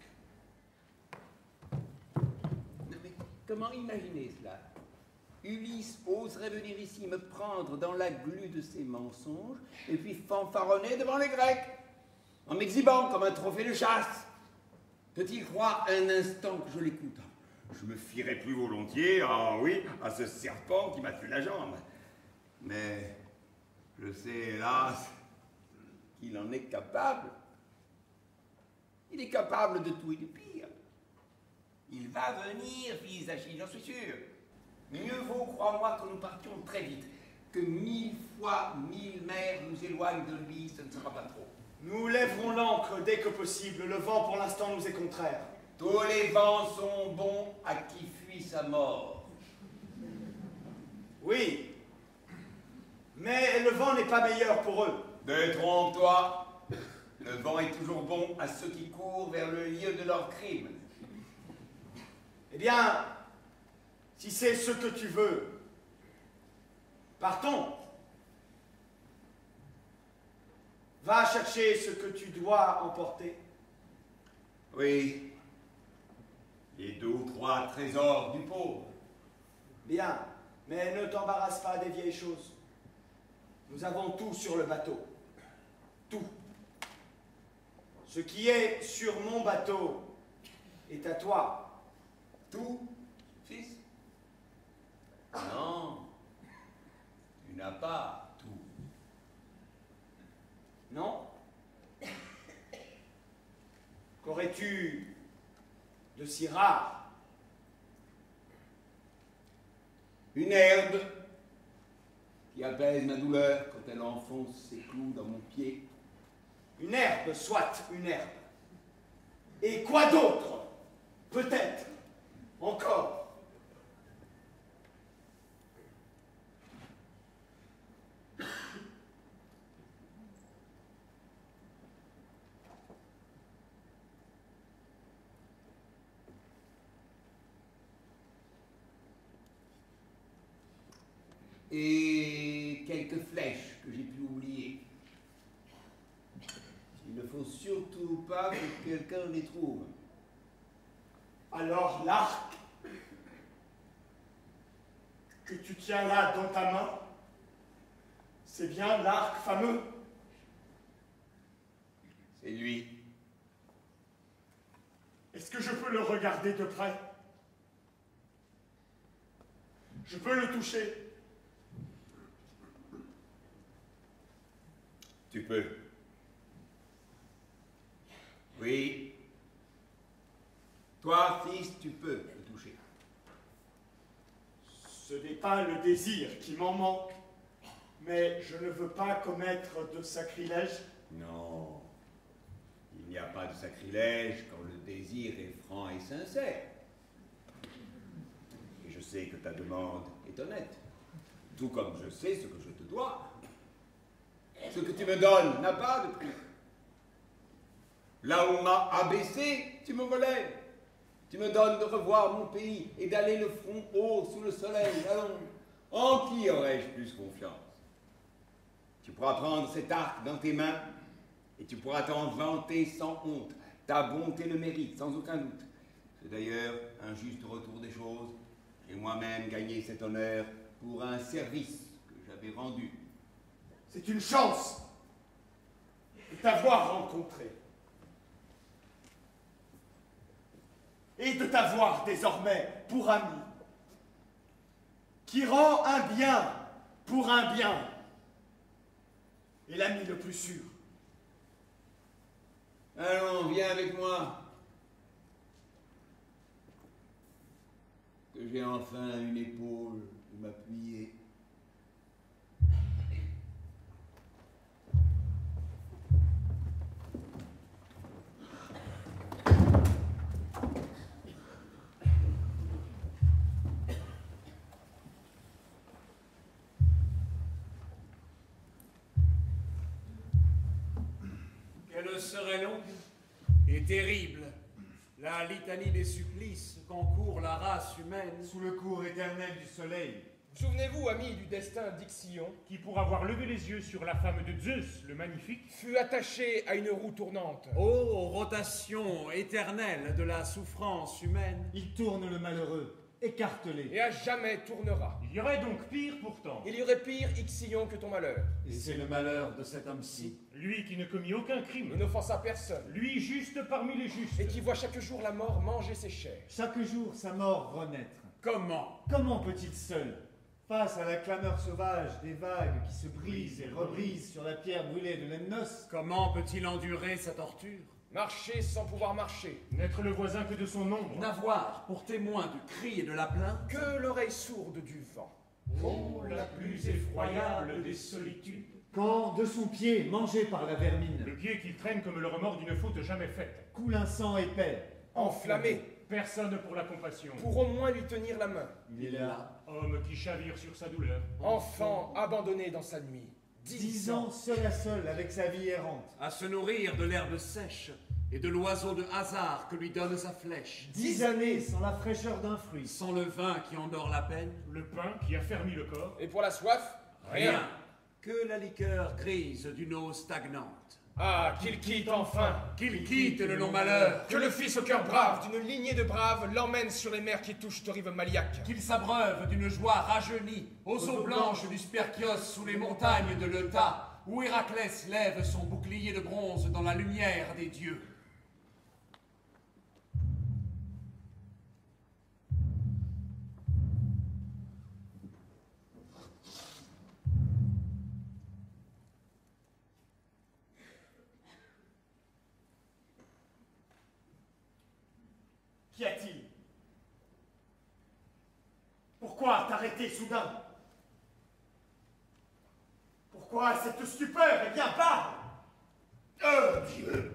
Non, mais comment imaginer cela? Ulysse oserait venir ici me prendre dans la glu de ses mensonges et puis fanfaronner devant les Grecs, en m'exhibant comme un trophée de chasse. Peut-il croire un instant que je l'écoute? Je me fierais plus volontiers, ah oui, à ce serpent qui m'a tué la jambe. Mais je sais, hélas, qu'il en est capable. Il est capable de tout et de pire. Il va venir, fils d'Achille, j'en suis sûr. Mieux vaut, crois-moi, que nous partions très vite, que 1000 fois 1000 mers nous éloignent de lui, ce ne sera pas trop. Nous lèverons l'ancre dès que possible. Le vent, pour l'instant, nous est contraire. Tous les vents sont bons à qui fuit sa mort. Oui, mais le vent n'est pas meilleur pour eux. Détrompe-toi. Le vent est toujours bon à ceux qui courent vers le lieu de leur crime. Eh bien, si c'est ce que tu veux, partons. Va chercher ce que tu dois emporter. Oui. Les 2 ou 3 trésors du pauvre. Bien, mais ne t'embarrasse pas des vieilles choses. Nous avons tout sur le bateau. Tout. Ce qui est sur mon bateau est à toi. Tout, fils? Non, tu n'as pas tout. Non? Qu'aurais-tu de si rare? Une herbe qui apaise ma douleur quand elle enfonce ses clous dans mon pied. Une herbe, soit une herbe. Et quoi d'autre? Peut-être encore. Et quelques flèches que j'ai pu oublier. Il ne faut surtout pas que quelqu'un les trouve. Alors l'arc que tu tiens là dans ta main, c'est bien l'arc fameux? C'est lui. Est-ce que je peux le regarder de près? Je peux le toucher? Tu peux. Oui. Toi, fils, tu peux le toucher. Ce n'est pas le désir qui m'en manque, mais je ne veux pas commettre de sacrilège. Non. Il n'y a pas de sacrilège quand le désir est franc et sincère. Et je sais que ta demande est honnête. Tout comme je sais ce que je te dois. Ce que tu me donnes n'a pas de prix. Là où on m'a abaissé, tu me relèves. Tu me donnes de revoir mon pays et d'aller le front haut sous le soleil. Allons, en qui aurais-je plus confiance? Tu pourras prendre cet arc dans tes mains et tu pourras t'en vanter sans honte. Ta bonté le mérite, sans aucun doute. C'est d'ailleurs un juste retour des choses. J'ai moi-même gagné cet honneur pour un service que j'avais rendu. C'est une chance de t'avoir rencontré. Et de t'avoir désormais pour ami, qui rend un bien pour un bien, et l'ami le plus sûr. Allons, viens avec moi. Que j'ai enfin une épaule où m'appuyer. Quelle serait longue et terrible la litanie des supplices qu'encourt la race humaine Sous le cours éternel du soleil, Souvenez-vous, amis, du destin d'Ixion, Qui, pour avoir levé les yeux sur la femme de Zeus, le magnifique, fut attaché à une roue tournante. Ô rotation éternelle de la souffrance humaine, il tourne le malheureux, écarte-les. Et à jamais tournera. il y aurait donc pire pourtant. Il y aurait pire, Ixion, que ton malheur. Et c'est le malheur de cet homme-ci. Lui qui ne commit aucun Il crime, n'offensa personne. lui juste parmi les justes, Et qui voit chaque jour la mort manger ses chairs. Chaque jour, sa mort renaître. comment? Comment peut-il seul, face à la clameur sauvage des vagues qui se brisent et rebrisent sur la pierre brûlée de Lemnos, Comment peut-il endurer sa torture? Marcher sans pouvoir marcher. n'être le voisin que de son ombre, N'avoir pour témoin du cri et de la plainte Que l'oreille sourde du vent. oh, la plus effroyable des solitudes, quand, de son pied, mangé par la vermine, le pied qu'il traîne comme le remords d'une faute jamais faite, coule un sang épais, Enflammé. personne pour la compassion, Pour au moins lui tenir la main. il est là, homme qui chavire sur sa douleur, Enfant abandonné dans sa nuit. 10 ans seul à seul avec sa vie errante, à se nourrir de l'herbe sèche et de l'oiseau de hasard que lui donne sa flèche, 10 années sans la fraîcheur d'un fruit, sans le vin qui endort la peine, le pain qui affermit le corps, Et pour la soif, rien. que la liqueur grise d'une eau stagnante, Ah, qu'il quitte enfin. qu'il quitte le long malheur, Que le fils au cœur brave d'une lignée de braves l'emmène sur les mers qui touchent aux rives Maliaques. qu'il s'abreuve d'une joie rajeunie aux eaux blanches du Sperchios sous les montagnes de l'Euta, où Héraclès lève son bouclier de bronze dans la lumière des dieux. Qu'y a-t-il? Pourquoi t'arrêter soudain? Pourquoi cette stupeur? Eh bien, parle! Oh Dieu!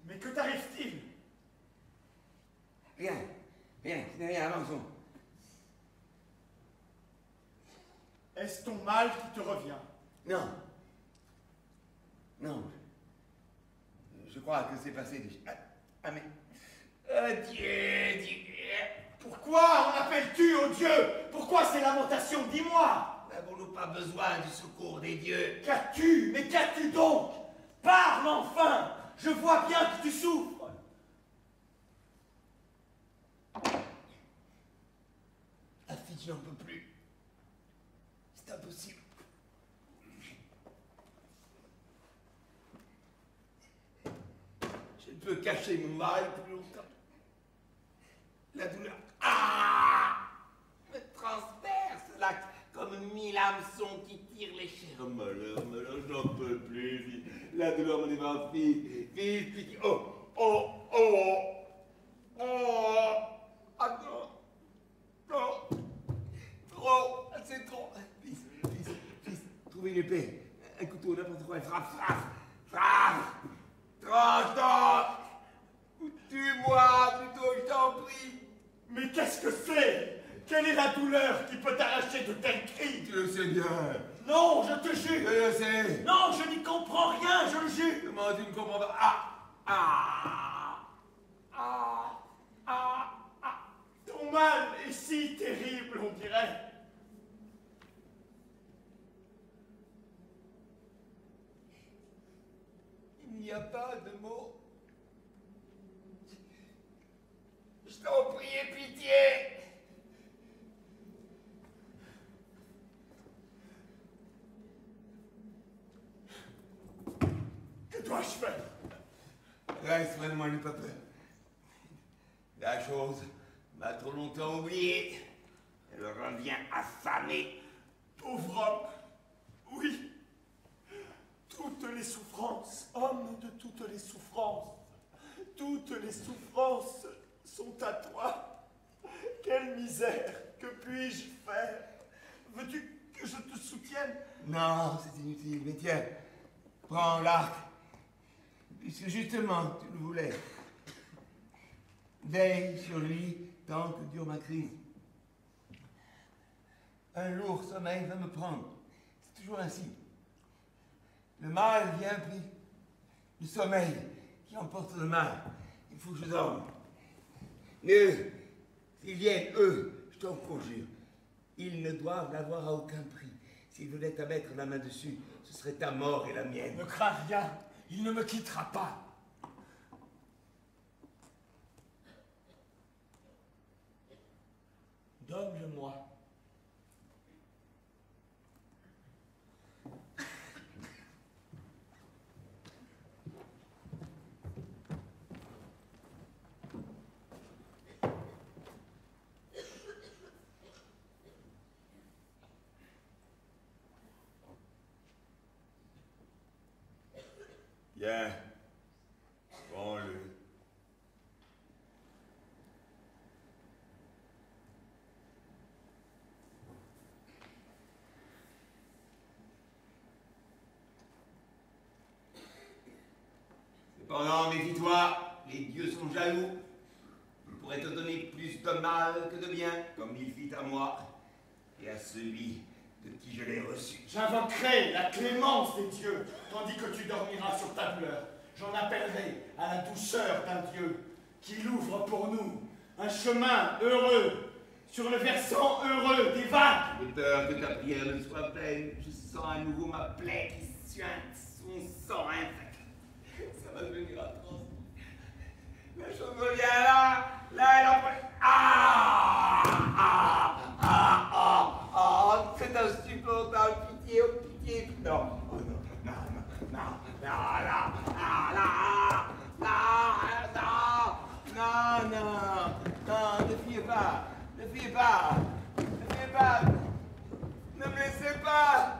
Mais que t'arrive-t-il? Rien, rien, ce n'est rien, avançons. Est-ce ton mal qui te revient? Non. Non. Je crois que c'est passé déjà. Ah mais... Dieu, Dieu. Pourquoi en appelles-tu au Dieu? Pourquoi ces lamentations? Dis-moi! N'avons-nous pas besoin du secours des dieux? Qu'as-tu? Mais qu'as-tu donc? Parle enfin! Je vois bien que tu souffres! La fille, je n'en peux plus. C'est impossible. Je ne peux cacher mon mal plus longtemps. La douleur me transperce là comme 1000 hameçons qui tirent les chairs. Malheur, je n'en peux plus. La douleur me dévore. Fils, pitié. Ah non. Trop. C'est trop. Fils, trouvez une épée. Un couteau, n'importe quoi. Frappe. Tranche. Tue-moi plutôt, je t'en prie. Mais qu'est-ce que c'est? Quelle est la douleur qui peut t'arracher de tels cris? Tu le sais bien. Non, je te jure. Je le sais. Non, je n'y comprends rien, je le jure. Comment tu ne comprends pas? Ton mal est si terrible, on dirait. Il n'y a pas de mots. Je t'en prie, aie pitié. Que dois-je faire? Reste, moi, n'aie pas peur. La chose m'a trop longtemps oublié. Elle revient affamée. Pauvre homme, oui. Toutes les souffrances, homme de toutes les souffrances sont à toi. Quelle misère, que puis-je faire? Veux-tu que je te soutienne? Non, c'est inutile, mais tiens, prends l'arc, puisque justement tu le voulais. Veille sur lui tant que dure ma crise. Un lourd sommeil va me prendre. C'est toujours ainsi. Le mal vient puis le sommeil qui emporte le mal. Il faut que je dorme. Mais s'ils viennent, eux, je t'en conjure, ils ne doivent l'avoir à aucun prix. S'ils venaient à mettre la main dessus, ce serait ta mort et la mienne. Ne crains rien, il ne me quittera pas. Donne-le-moi. Viens, prends-le. Cependant, méfie-toi, les dieux sont jaloux. Ils pourraient te donner plus de mal que de bien, comme il fit à moi et à celui de qui je l'ai reçu. J'invoquerai la clémence des dieux, tandis que tu dormiras sur ta douleur. J'en appellerai à la douceur d'un Dieu qui l'ouvre pour nous un chemin heureux sur le versant heureux des vagues. J'ai peur que ta prière ne soit vaine. Je sens à nouveau ma plaie qui suinte son sang infect. Ça va devenir atroce. La chose me vient là, elle en prend. C'est insupportable, pitié, oh pitié. Non, oh non. pas, ne fuyez pas, ne fuyez pas, ne me laissez pas.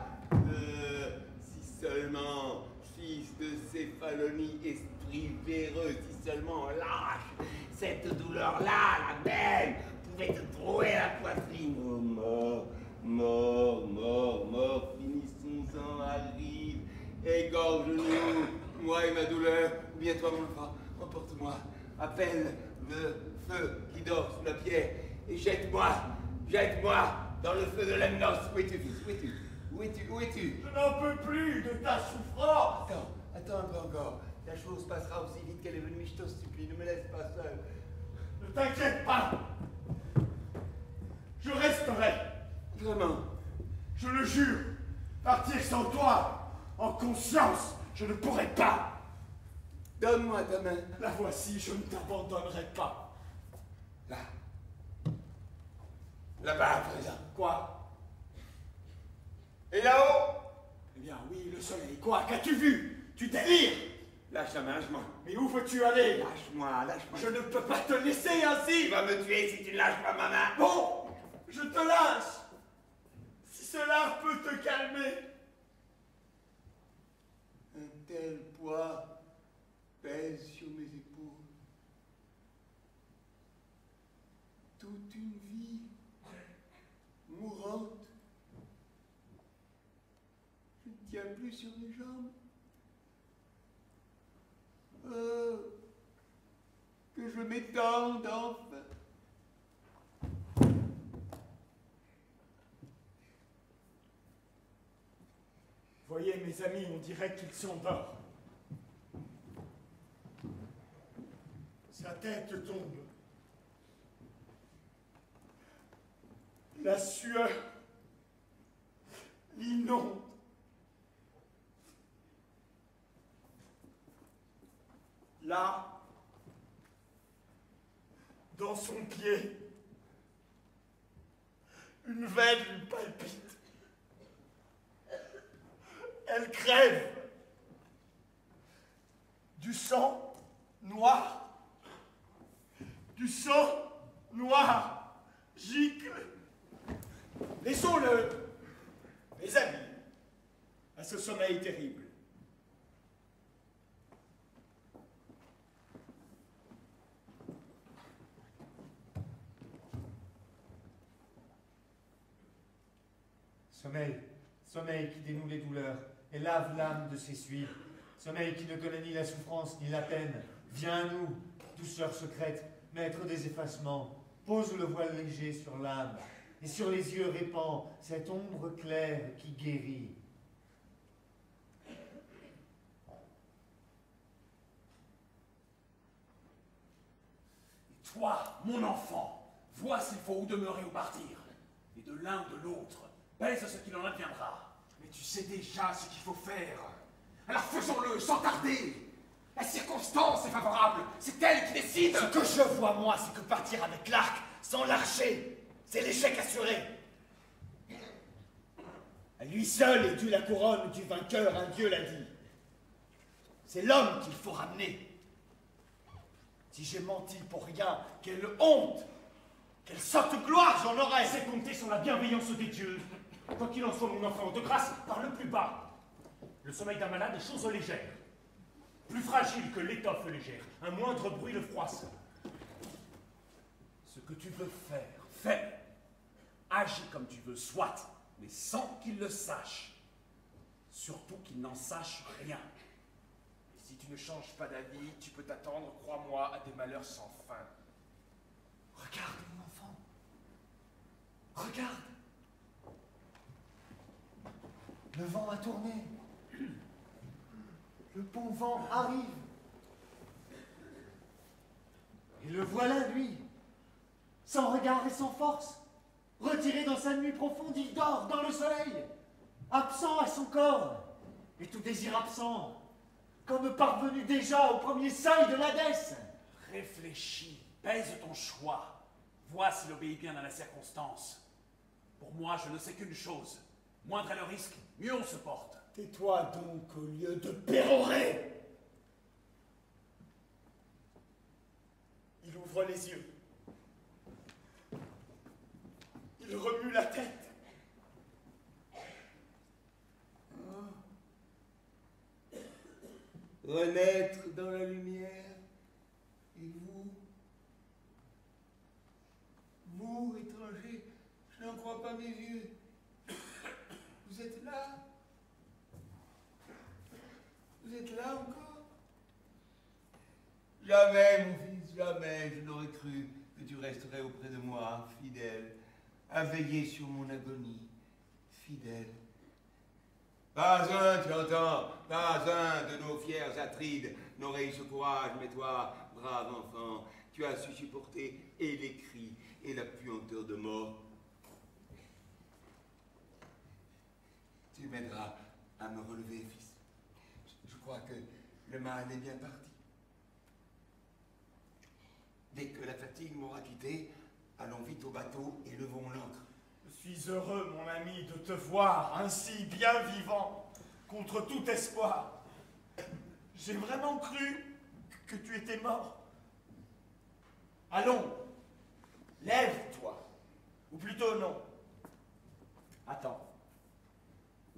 Si seulement, fils de Céphalonie, esprit véreux, si seulement lâche, cette douleur-là, la même, pouvait te trouer la poitrine. Oh, mort, mort, mort, mort, finissons-en, arrive, égorge-nous, moi et ma douleur, ou bien toi, mon enfant, emporte-moi, appelle le feu qui dort sous la pierre, et jette-moi dans le feu de Lemnos. Où es-tu, fils? Où es-tu? Où es-tu? Où es-tu? Je n'en peux plus de ta souffrance. Attends un peu encore. La chose passera aussi vite qu'elle est venue, je t'en supplie, ne me laisse pas seul. Ne t'inquiète pas. Je resterai. Vraiment? Je le jure. Partir sans toi, en conscience, je ne pourrai pas. Donne-moi ta main. La voici, je ne t'abandonnerai pas. Là. Là-bas à présent. Quoi? Et là-haut? Eh bien oui, le soleil. Quoi? Qu'as-tu vu? Tu délires? Lâche la main, lâche-moi. Mais où veux-tu aller? Lâche-moi, lâche-moi. Je ne peux pas te laisser ainsi. Tu vas me tuer si tu ne lâches pas ma main. Bon, je te lâche. Si cela peut te calmer. Un tel poids pèse sur mes épaules. Toute une vie mourante. Je ne tiens plus sur mes jambes. Que je m'étende enfin. Voyez, mes amis, on dirait qu'ils sont morts. Sa tête tombe. La sueur l'inonde. Là, dans son pied, une veine lui palpite. Elle crève. Du sang noir. Du sang noir gicle. Laissons-le, mes amis, à ce sommeil terrible. Sommeil, sommeil qui dénoue les douleurs et lave l'âme de ses suives. Sommeil qui ne connaît ni la souffrance ni la peine. Viens à nous, douceur secrète, maître des effacements. Pose le voile léger sur l'âme et sur les yeux répand cette ombre claire qui guérit. Toi, mon enfant, vois s'il faut où demeurer ou partir. Et de l'un ou de l'autre, pèse ce qu'il en adviendra. Mais tu sais déjà ce qu'il faut faire. Alors faisons-le sans tarder. La circonstance est favorable. C'est elle qui décide. Ce que je vois, moi, c'est que partir avec l'arc, sans l'archer, c'est l'échec assuré. À lui seul est due la couronne du vainqueur, un dieu l'a dit. C'est l'homme qu'il faut ramener. Si j'ai menti pour rien, quelle honte! Quelle sorte de gloire j'en aurais! C'est compter sur la bienveillance des dieux. Quoi qu'il en soit, mon enfant, de grâce, par le plus bas. Le sommeil d'un malade est chose légère. Plus fragile que l'étoffe légère. Un moindre bruit le froisse. Ce que tu veux faire, fais. Agis comme tu veux, soit, mais sans qu'il le sache. Surtout qu'il n'en sache rien. Et si tu ne changes pas d'avis, tu peux t'attendre, crois-moi, à des malheurs sans fin. Regarde, mon enfant. Regarde. Le vent a tourné. Le bon vent arrive. Et le voilà, lui, sans regard et sans force, retiré dans sa nuit profonde, il dort dans le soleil, absent à son corps, et tout désir absent, comme parvenu déjà au premier seuil de l'Hadès. Réfléchis, pèse ton choix. Vois s'il obéit bien à la circonstance. Pour moi, je ne sais qu'une chose. Moindre est le risque, mieux on se porte. Tais-toi donc au lieu de pérorer. Il ouvre les yeux. renaître dans la lumière. Et vous, étranger, je n'en crois pas mes yeux. Vous êtes là? Vous êtes là encore? Jamais, mon fils, jamais je n'aurais cru que tu resterais auprès de moi, fidèle, à veiller sur mon agonie, fidèle. Pas un, tu entends, pas un de nos fiers Atrides n'aurait eu ce courage, mais toi, brave enfant, tu as su supporter et les cris et la puanteur de mort. Tu m'aideras à me relever, fils. Je crois que le mal est bien parti. Dès que la fatigue m'aura quitté, allons vite au bateau et levons l'ancre. Je suis heureux, mon ami, de te voir ainsi bien vivant, contre tout espoir. J'ai vraiment cru que tu étais mort. Allons, lève-toi. Ou plutôt non. Attends.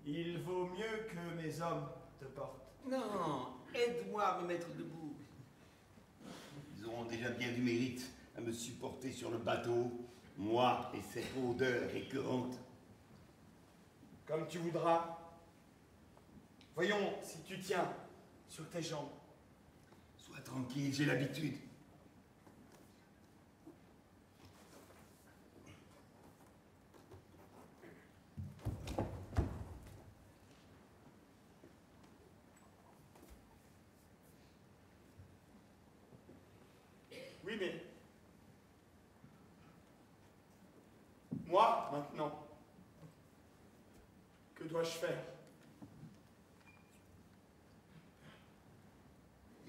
Il vaut mieux que mes hommes te portent. Non, aide-moi à me mettre debout. Ils auront déjà bien du mérite à me supporter sur le bateau, moi et cette odeur récurrente. Comme tu voudras. Voyons si tu tiens sur tes jambes. Sois tranquille, j'ai l'habitude. Oui, mais... moi, maintenant, que dois-je faire?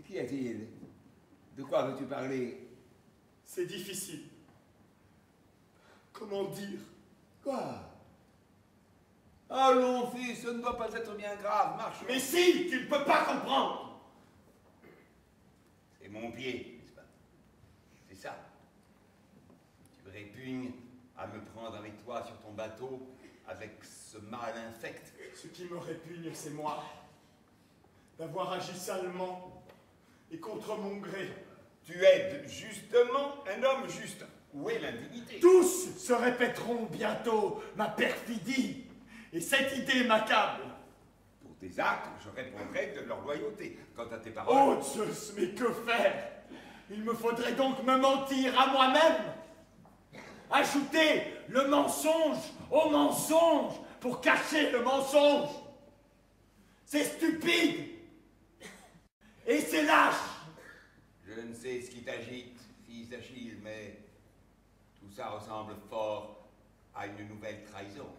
Qu'y a-t-il? De quoi veux-tu parler? C'est difficile. Comment dire? Quoi? Allons, fils, ce ne doit pas être bien grave, marche. Mais si, tu ne peux pas comprendre. C'est mon pied, n'est-ce pas? C'est ça. Tu répugnes à me prendre avec toi sur ton bateau avec ce mal infect. Ce qui me répugne, c'est moi. D'avoir agi salement et contre mon gré. Tu aides justement un homme juste. Où est l'indignité? Tous se répéteront bientôt ma perfidie, et cette idée m'accable. Pour tes actes, je répondrai de leur loyauté. Quant à tes paroles... Oh Zeus, mais que faire? Il me faudrait donc me mentir à moi-même? Ajouter le mensonge au mensonge pour cacher le mensonge? C'est stupide! Et c'est lâche! Je ne sais ce qui t'agite, fils d'Achille, mais tout ça ressemble fort à une nouvelle trahison.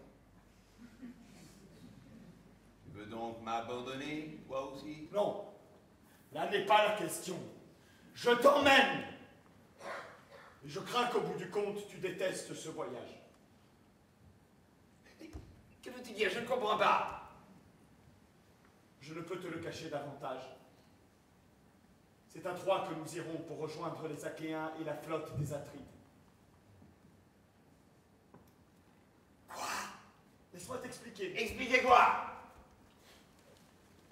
Tu veux donc m'abandonner, toi aussi? Non, là n'est pas la question. Je t'emmène! Et je crains qu'au bout du compte, tu détestes ce voyage. Que veux-tu dire? Je ne comprends pas. Je ne peux te le cacher davantage. C'est à Troie que nous irons pour rejoindre les Achéens et la flotte des Atrides. Quoi? Laisse-moi t'expliquer. Expliquez quoi?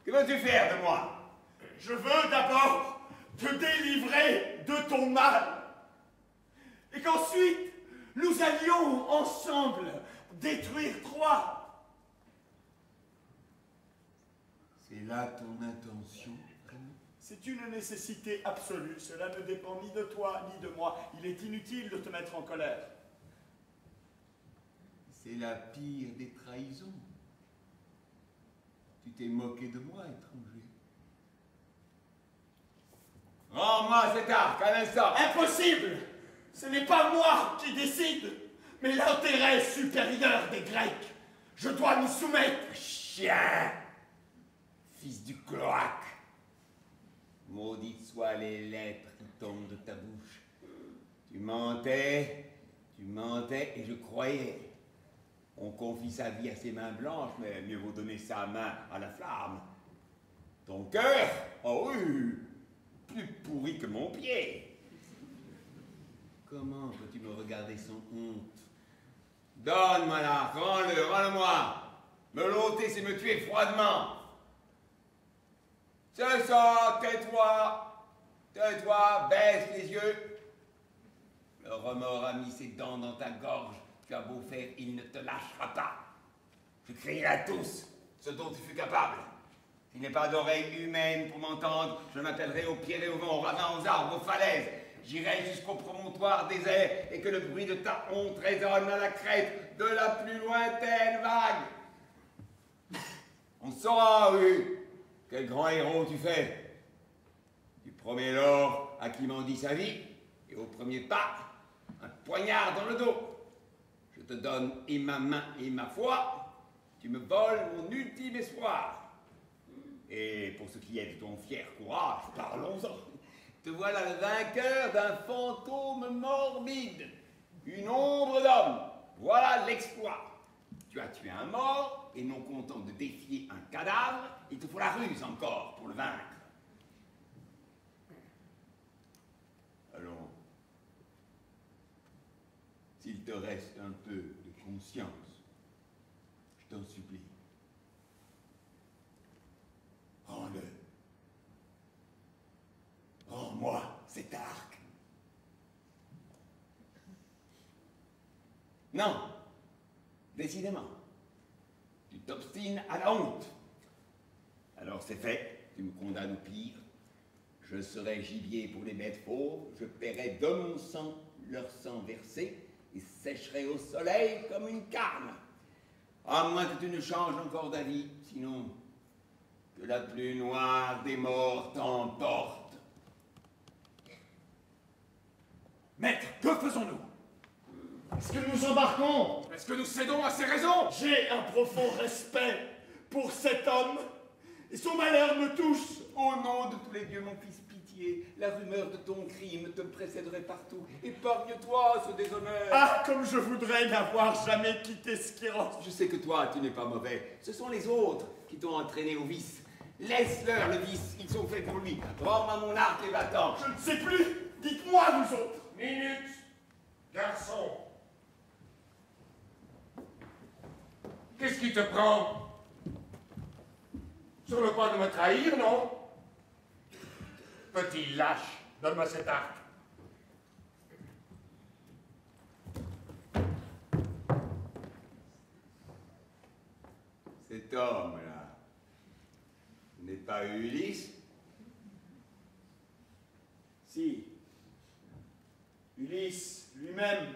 Que veux-tu faire de moi? Je veux d'abord te délivrer de ton mal. Et qu'ensuite, nous allions ensemble détruire Troie. C'est là ton intention? C'est une nécessité absolue. Cela ne dépend ni de toi ni de moi. Il est inutile de te mettre en colère. C'est la pire des trahisons. Tu t'es moqué de moi, étranger. Rends-moi cet arc, à l'instant. Impossible! Ce n'est pas moi qui décide, mais l'intérêt supérieur des Grecs. Je dois m'y soumettre. Chien! Fils du cloaque! Maudites soient les lettres qui tombent de ta bouche. Tu mentais, et je croyais. On confie sa vie à ses mains blanches, mais mieux vaut donner sa main à la flamme. Ton cœur, oh oui, plus pourri que mon pied. Comment peux-tu me regarder sans honte? Donne-moi là, rends-le-moi. Me l'ôter, c'est me tuer froidement. C'est ça, tais-toi. Tais-toi, baisse les yeux. Le remords a mis ses dents dans ta gorge. Tu as beau faire, il ne te lâchera pas. Je crierai à tous ce dont tu fus capable. S'il n'est pas d'oreille humaine pour m'entendre, je m'appellerai aux pierres et aux vents, aux ravins, aux arbres, aux falaises. J'irai jusqu'au promontoire désert et que le bruit de ta honte résonne à la crête de la plus lointaine vague. On saura, oui, quel grand héros tu fais. Tu promets l'or à qui m'en dit sa vie, et au premier pas, un poignard dans le dos. Je te donne et ma main et ma foi, tu me voles mon ultime espoir. Et pour ce qui est de ton fier courage, parlons-en. Te voilà le vainqueur d'un fantôme morbide, une ombre d'homme. Voilà l'exploit. Tu as tué un mort, et non content de défier un cadavre, il te faut la ruse encore pour le vaincre. Allons. S'il te reste un peu de conscience, je t'en supplie. Rends-le. Rends-moi cet arc. Non, décidément, tu t'obstines à la honte. Alors c'est fait, tu me condamnes au pire. Je serai gibier pour les bêtes fauves, je paierai de mon sang leur sang versé et sécherai au soleil comme une carne. À moins que tu ne changes encore d'avis, sinon que la plus noire des morts t'emporte. Maître, que faisons-nous? Est-ce que nous embarquons? Est-ce que nous cédons à ses raisons? J'ai un profond respect pour cet homme, et son malheur me touche. Au nom de tous les dieux, mon fils, pitié, la rumeur de ton crime te précéderait partout. Épargne-toi ce déshonneur. Ah, comme je voudrais n'avoir jamais quitté Skyros. Je sais que toi, tu n'es pas mauvais. Ce sont les autres qui t'ont entraîné au vice. Laisse-leur le vice, ils sont faits pour lui. Rends-moi mon arc et va-t'en. Je ne sais plus. Dites-moi, vous autres. Minute, garçon. Qu'est-ce qui te prend? Sur le point de me trahir, non? Petit lâche, donne-moi cet arc. Cet homme-là n'est pas Ulysse? Si. Ulysse lui-même,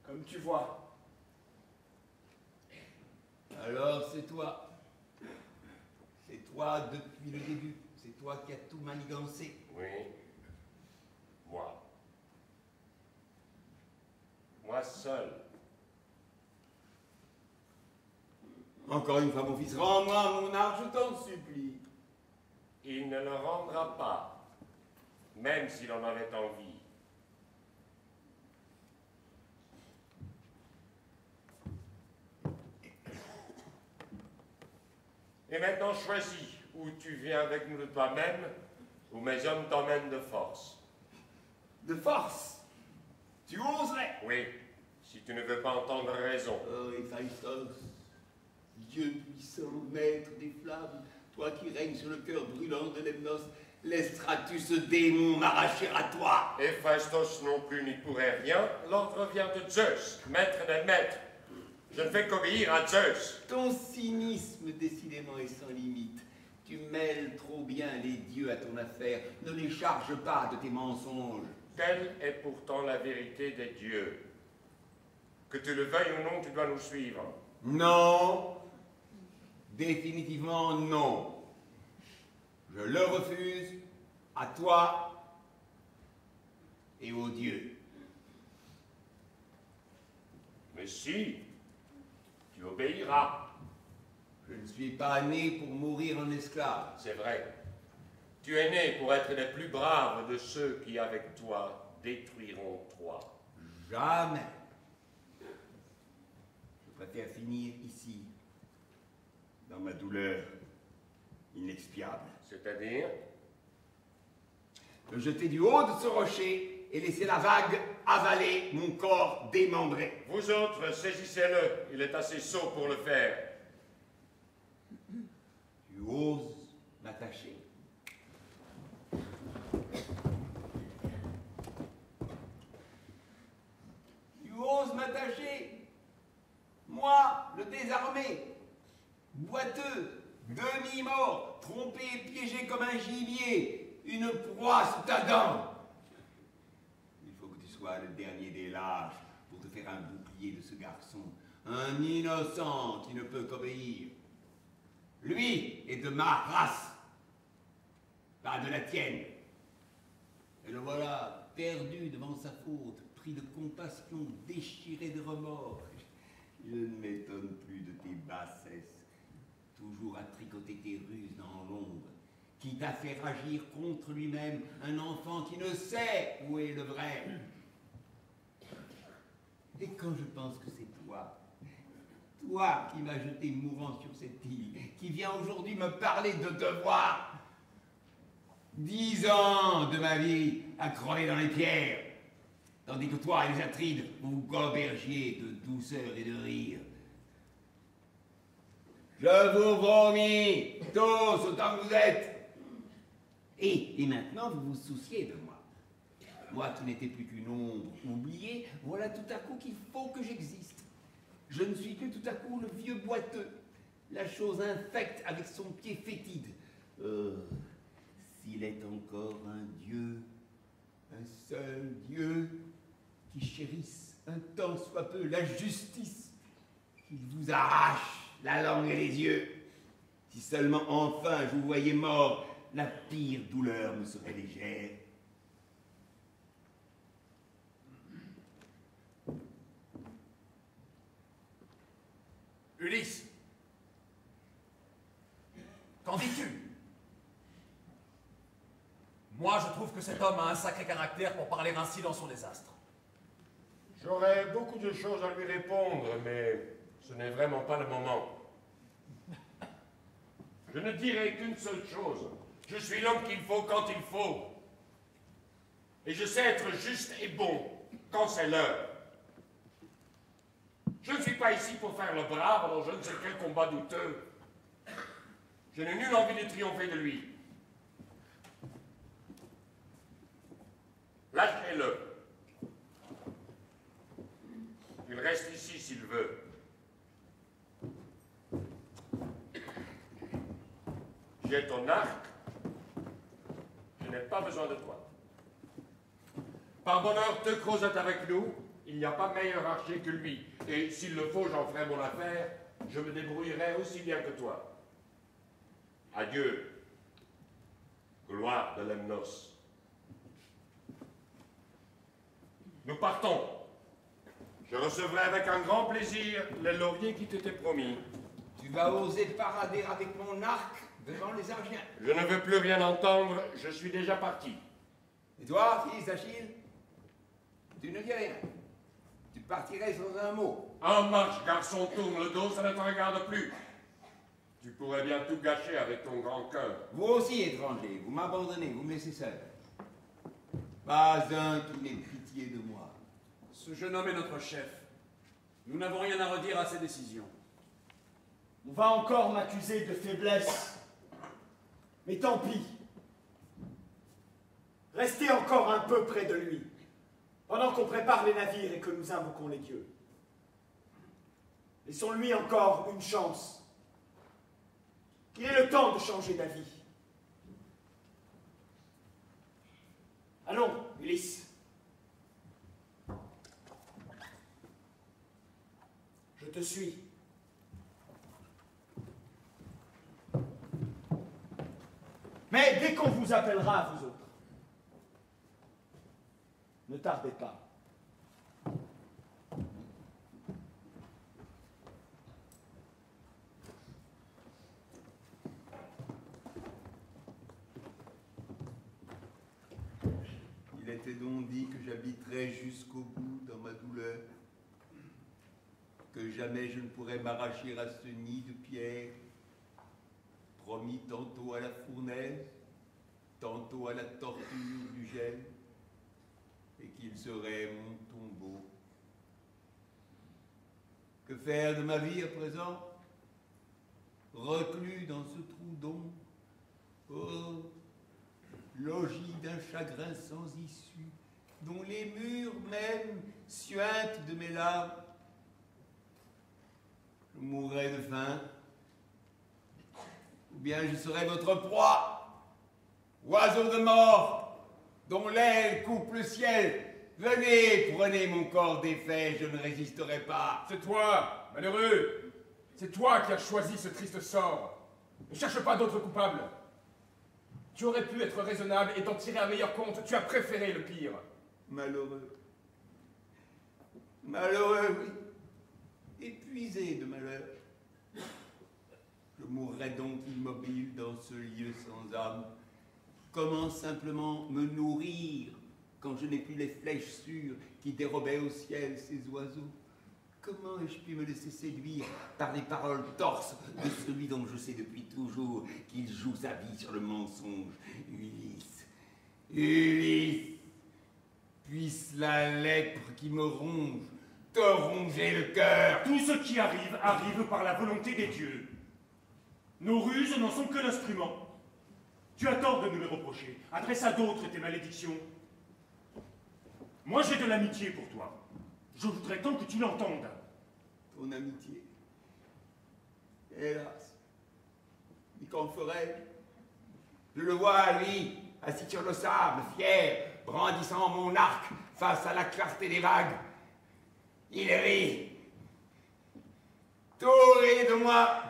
comme tu vois. Alors c'est toi. C'est toi depuis le début. C'est toi qui as tout manigancé. Oui, moi. Moi seul. Encore une fois, mon fils, rends-moi mon arc, je t'en supplie. Il ne le rendra pas, même s'il en avait envie. Et maintenant, choisis où tu viens avec nous de toi-même, ou mes hommes t'emmènent de force. De force? Tu oserais? Oui, si tu ne veux pas entendre raison. Oh, Héphaïstos, Dieu puissant, maître des flammes, toi qui règnes sur le cœur brûlant de Lemnos, laisseras-tu ce démon m'arracher à toi? Héphaïstos non plus n'y pourrait rien. L'ordre vient de Zeus, maître des maîtres. Je ne fais qu'obéir à Zeus. Ton cynisme, décidément, est sans limite. Tu mêles trop bien les dieux à ton affaire. Ne les charge pas de tes mensonges. Telle est pourtant la vérité des dieux. Que tu le veuilles ou non, tu dois nous suivre. Non. Définitivement non. Je le refuse à toi et aux dieux. Mais si, tu obéiras. Je ne suis pas né pour mourir en esclave. C'est vrai. Tu es né pour être les plus braves de ceux qui, avec toi, détruiront Troie. Jamais. Je préfère finir ici, dans ma douleur inexpiable. C'est-à-dire? Me jeter du haut de ce rocher et laisser la vague avaler mon corps démembré. Vous autres, saisissez-le. Il est assez sot pour le faire. Tu oses m'attacher. Tu oses m'attacher? Moi, le désarmé, boiteux, demi-mort, trompé et piégé comme un gibier, une proie sous ta dent. Il faut que tu sois le dernier des lâches pour te faire un bouclier de ce garçon, un innocent qui ne peut qu'obéir. Lui est de ma race, pas de la tienne. Et le voilà, perdu devant sa faute, pris de compassion, déchiré de remords. Je ne m'étonne plus de tes bassesses, toujours à tricoter tes ruses dans l'ombre, qui t'a fait agir contre lui-même un enfant qui ne sait où est le vrai. Et quand je pense que c'est toi qui m'as jeté mourant sur cette île, qui viens aujourd'hui me parler de devoir, 10 ans de ma vie à crever dans les pierres, tandis que toi et les Atrides, vous gobergiez de douceur et de rire. Je vous vomis, tous autant que vous êtes. Et maintenant, vous vous souciez de moi. Moi qui n'étais plus qu'une ombre oubliée, voilà tout à coup qu'il faut que j'existe. Je ne suis plus tout à coup le vieux boiteux, la chose infecte avec son pied fétide. S'il est encore un Dieu, un seul Dieu, qui chérisse un tant soit peu la justice, qu'il vous arrache la langue et les yeux. Si seulement enfin je vous voyais mort, la pire douleur me serait légère. Ulysse, qu'en dis-tu? Moi, je trouve que cet homme a un sacré caractère pour parler ainsi dans son désastre. J'aurais beaucoup de choses à lui répondre, mais ce n'est vraiment pas le moment. Je ne dirai qu'une seule chose. Je suis l'homme qu'il faut quand il faut. Et je sais être juste et bon quand c'est l'heure. Je ne suis pas ici pour faire le brave dans je ne sais quel combat douteux. Je n'ai nulle envie de triompher de lui. Lâchez-le. Il reste ici s'il veut. J'ai ton arc. Je n'ai pas besoin de toi. Par bonheur, Teucros est avec nous. Il n'y a pas meilleur archer que lui. Et s'il le faut, j'en ferai mon affaire. Je me débrouillerai aussi bien que toi. Adieu. Gloire de Lemnos. Nous partons. Je recevrai avec un grand plaisir les lauriers qui t'étaient promis. Tu vas oser parader avec mon arc devant les Argiens. Je ne veux plus rien entendre, je suis déjà parti. Et toi, fils d'Achille, tu ne dis rien. Tu partirais sans un mot. En marche, garçon, tourne le dos, ça ne te regarde plus. Tu pourrais bien tout gâcher avec ton grand cœur. Vous aussi, étranger, vous m'abandonnez, vous me laissez seul. Pas un qui n'ait pitié de moi. Ce jeune homme est notre chef. Nous n'avons rien à redire à ses décisions. On va encore m'accuser de faiblesse. Mais tant pis. Restez encore un peu près de lui, pendant qu'on prépare les navires et que nous invoquons les dieux. Laissons-lui encore une chance. Qu'il ait le temps de changer d'avis. Allons, Ulysse. Je te suis. Mais dès qu'on vous appellera, vous autres, ne tardez pas. Il était donc dit que j'habiterais jusqu'au bout dans ma douleur, que jamais je ne pourrais m'arracher à ce nid de pierre, promis tantôt à la fournaise, tantôt à la torture du gel, et qu'il serait mon tombeau. Que faire de ma vie à présent? Reclus dans ce trou d'ombre, Oh, logis d'un chagrin sans issue, dont les murs même suintent de mes larmes. Je mourrai de faim, ou bien je serai votre proie, oiseau de mort, dont l'aile coupe le ciel. Venez, prenez mon corps défait, je ne résisterai pas. C'est toi, malheureux. C'est toi qui as choisi ce triste sort. Ne cherche pas d'autres coupables. Tu aurais pu être raisonnable et t'en tirer un meilleur compte. Tu as préféré le pire. Malheureux. Malheureux, oui. Épuisé de malheur. Je mourrai donc immobile dans ce lieu sans âme. Comment simplement me nourrir quand je n'ai plus les flèches sûres qui dérobaient au ciel ces oiseaux? Comment ai-je pu me laisser séduire par les paroles torses de celui dont je sais depuis toujours qu'il joue sa vie sur le mensonge? Ulysse, Ulysse, puisse la lèpre qui me ronge te ronger le cœur. Tout ce qui arrive, arrive par la volonté des dieux. Nos ruses n'en sont que l'instrument. Tu as tort de nous les reprocher. Adresse à d'autres tes malédictions. Moi, j'ai de l'amitié pour toi. Je voudrais tant que tu l'entendes. Ton amitié. Hélas. Mais qu'en ferais-je? Je le vois, lui, assis sur le sable, fier, brandissant mon arc face à la clarté des vagues. Il rit. Tout rit de moi.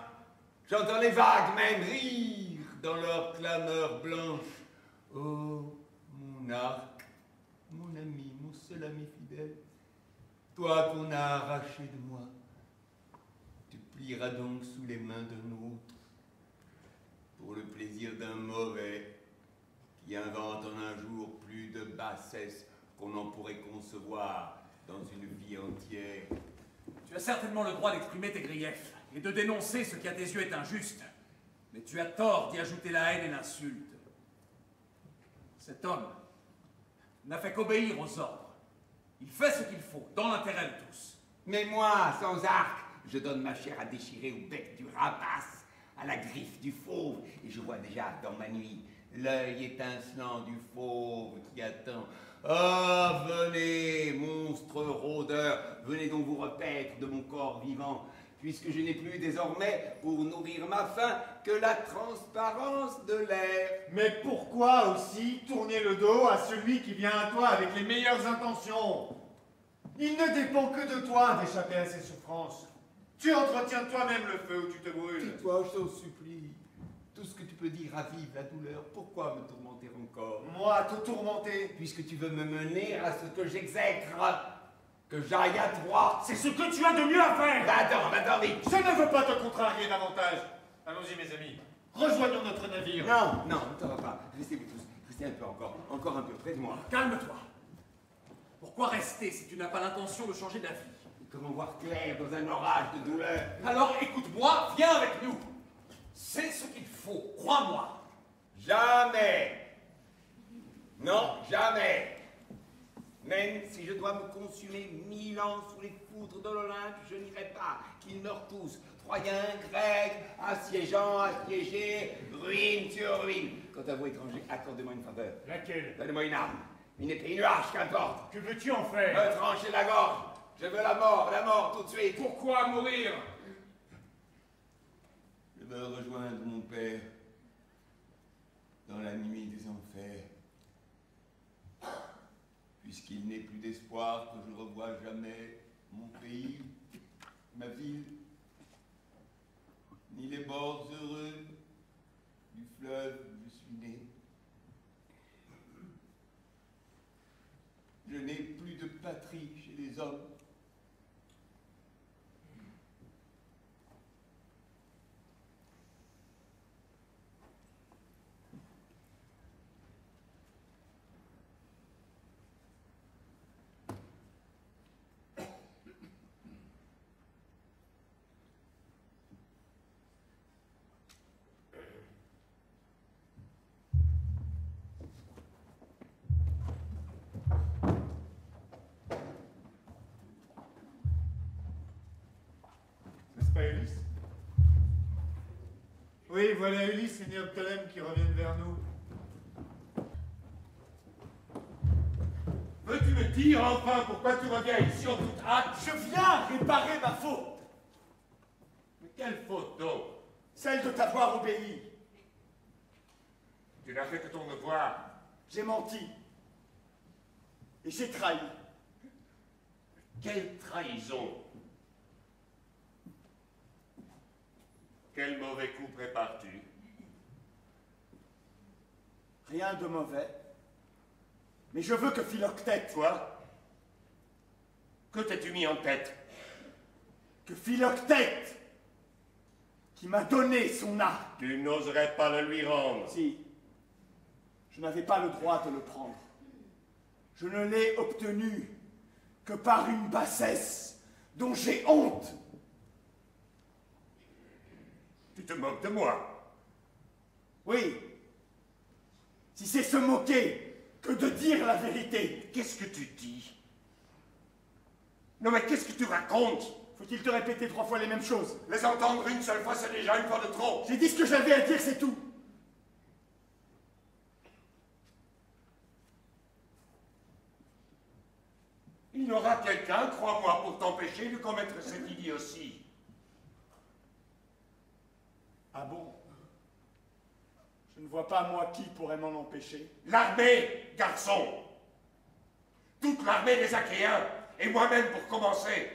J'entends les vagues même rire dans leur clameur blanche. Oh, mon arc, mon ami, mon seul ami fidèle, toi qu'on a arraché de moi, tu plieras donc sous les mains d'un autre, pour le plaisir d'un mauvais, qui invente en un jour plus de bassesse qu'on en pourrait concevoir dans une vie entière. Tu as certainement le droit d'exprimer tes griefs et de dénoncer ce qui à tes yeux est injuste, mais tu as tort d'y ajouter la haine et l'insulte. Cet homme n'a fait qu'obéir aux ordres. Il fait ce qu'il faut, dans l'intérêt de tous. Mais moi, sans arc, je donne ma chair à déchirer au bec du rapace, à la griffe du fauve, et je vois déjà dans ma nuit l'œil étincelant du fauve qui attend. Ah, venez, monstre rôdeur, venez donc vous repaître de mon corps vivant, puisque je n'ai plus désormais pour nourrir ma faim que la transparence de l'air. Mais pourquoi aussi tourner le dos à celui qui vient à toi avec les meilleures intentions? Il ne dépend que de toi d'échapper à ses souffrances. Tu entretiens toi-même le feu où tu te brûles. Tais-toi, je t'en supplie. Tout ce que tu peux dire ravive la douleur. Pourquoi me tourmenter encore? Moi, te tourmenter? Puisque tu veux me mener à ce que j'exècre, que j'aille à Troie. C'est ce que tu as de mieux à faire. Va-t'en, vite. Je ne veux pas te contrarier davantage. Allons-y, mes amis. Rejoignons notre navire. Non, ne t'en va pas. Restez-vous tous. Restez un peu encore un peu près de moi. Calme-toi. Pourquoi rester si tu n'as pas l'intention de changer d'avis? Comment voir clair dans un orage de douleur? Alors écoute-moi, viens avec nous. C'est ce qu'il faut, crois-moi. Jamais. Non, jamais. Même si je dois me consumer 1000 ans sous les foudres de l'Olympe, je n'irai pas, qu'ils meurent tous, Troyens, Grecs, assiégeants, assiégés, ruine sur ruine. Quant à vous, étrangers, accordez-moi une faveur. Laquelle? Donnez-moi une arme, une épée, une hache, qu'importe. Que veux-tu en faire? Me trancher la gorge. Je veux la mort tout de suite. Pourquoi mourir? Je veux rejoindre mon père dans la nuit des enfers. Puisqu'il n'est plus d'espoir que je revoie jamais mon pays, ma ville, ni les bords heureux du fleuve où je suis né. Je n'ai plus de patrie chez les hommes. N'est-ce pas, Ulysse? Oui, Oui, voilà Ulysse et Néoptolème qui reviennent vers nous. Veux-tu me dire enfin pourquoi tu reviens ici en toute hâte? Je viens réparer ma faute. Mais quelle faute donc? Celle de t'avoir obéi. Tu n'as fait que ton devoir. J'ai menti. Et j'ai trahi. Quelle trahison! Quel mauvais coup prépares-tu? Rien de mauvais. Mais je veux que Philoctète... Quoi? Que t'es-tu mis en tête? Que Philoctète, qui m'a donné son arc... Tu n'oserais pas le lui rendre. Si. Je n'avais pas le droit de le prendre. Je ne l'ai obtenu que par une bassesse dont j'ai honte. Tu te moques de moi? Oui. Si c'est se moquer que de dire la vérité. Qu'est-ce que tu dis? Non mais qu'est-ce que tu racontes? Faut-il te répéter 3 fois les mêmes choses? Les entendre une seule fois, c'est déjà une fois de trop. J'ai dit ce que j'avais à dire, c'est tout. Il y aura quelqu'un, crois-moi, pour t'empêcher de commettre cette idiotie. Ah bon? Je ne vois pas, moi, qui pourrait m'en empêcher. L'armée, garçon! Toute l'armée des Achéens, et moi-même pour commencer.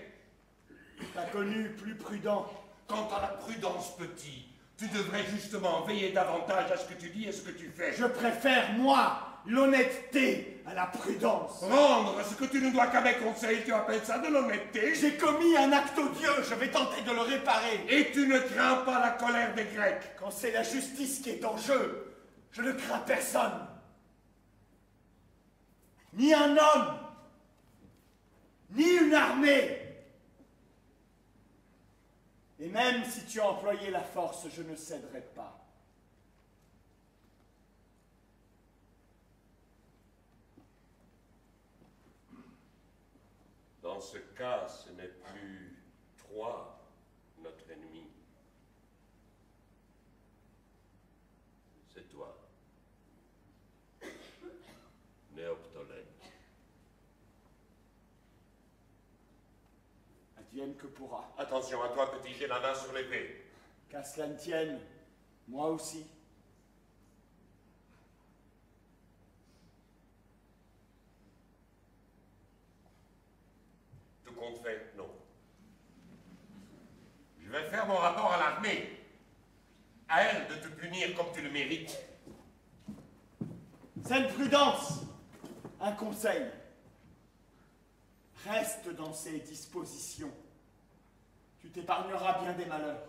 T'as connu plus prudent. Quant à la prudence, petit, tu devrais justement veiller davantage à ce que tu dis et ce que tu fais. Je préfère, moi, l'honnêteté à la prudence. Rendre ce que tu ne dois qu'à mes conseils, tu appelles ça de l'honnêteté? J'ai commis un acte odieux, je vais tenter de le réparer. Et tu ne crains pas la colère des Grecs? Quand c'est la justice qui est en jeu, je ne crains personne. Ni un homme, ni une armée. Et même si tu as employé la force, je ne céderai pas. Dans ce cas, ce n'est plus Troie, notre ennemi. C'est toi. Néoptolème. Advienne que pourra. Attention à toi, petit, j'ai la main sur l'épée. Qu'à cela ne tienne, moi aussi. Tout compte fait, non. Je vais faire mon rapport à l'armée. À elle de te punir comme tu le mérites. Sainte Prudence, un conseil. Reste dans ces dispositions. Tu t'épargneras bien des malheurs.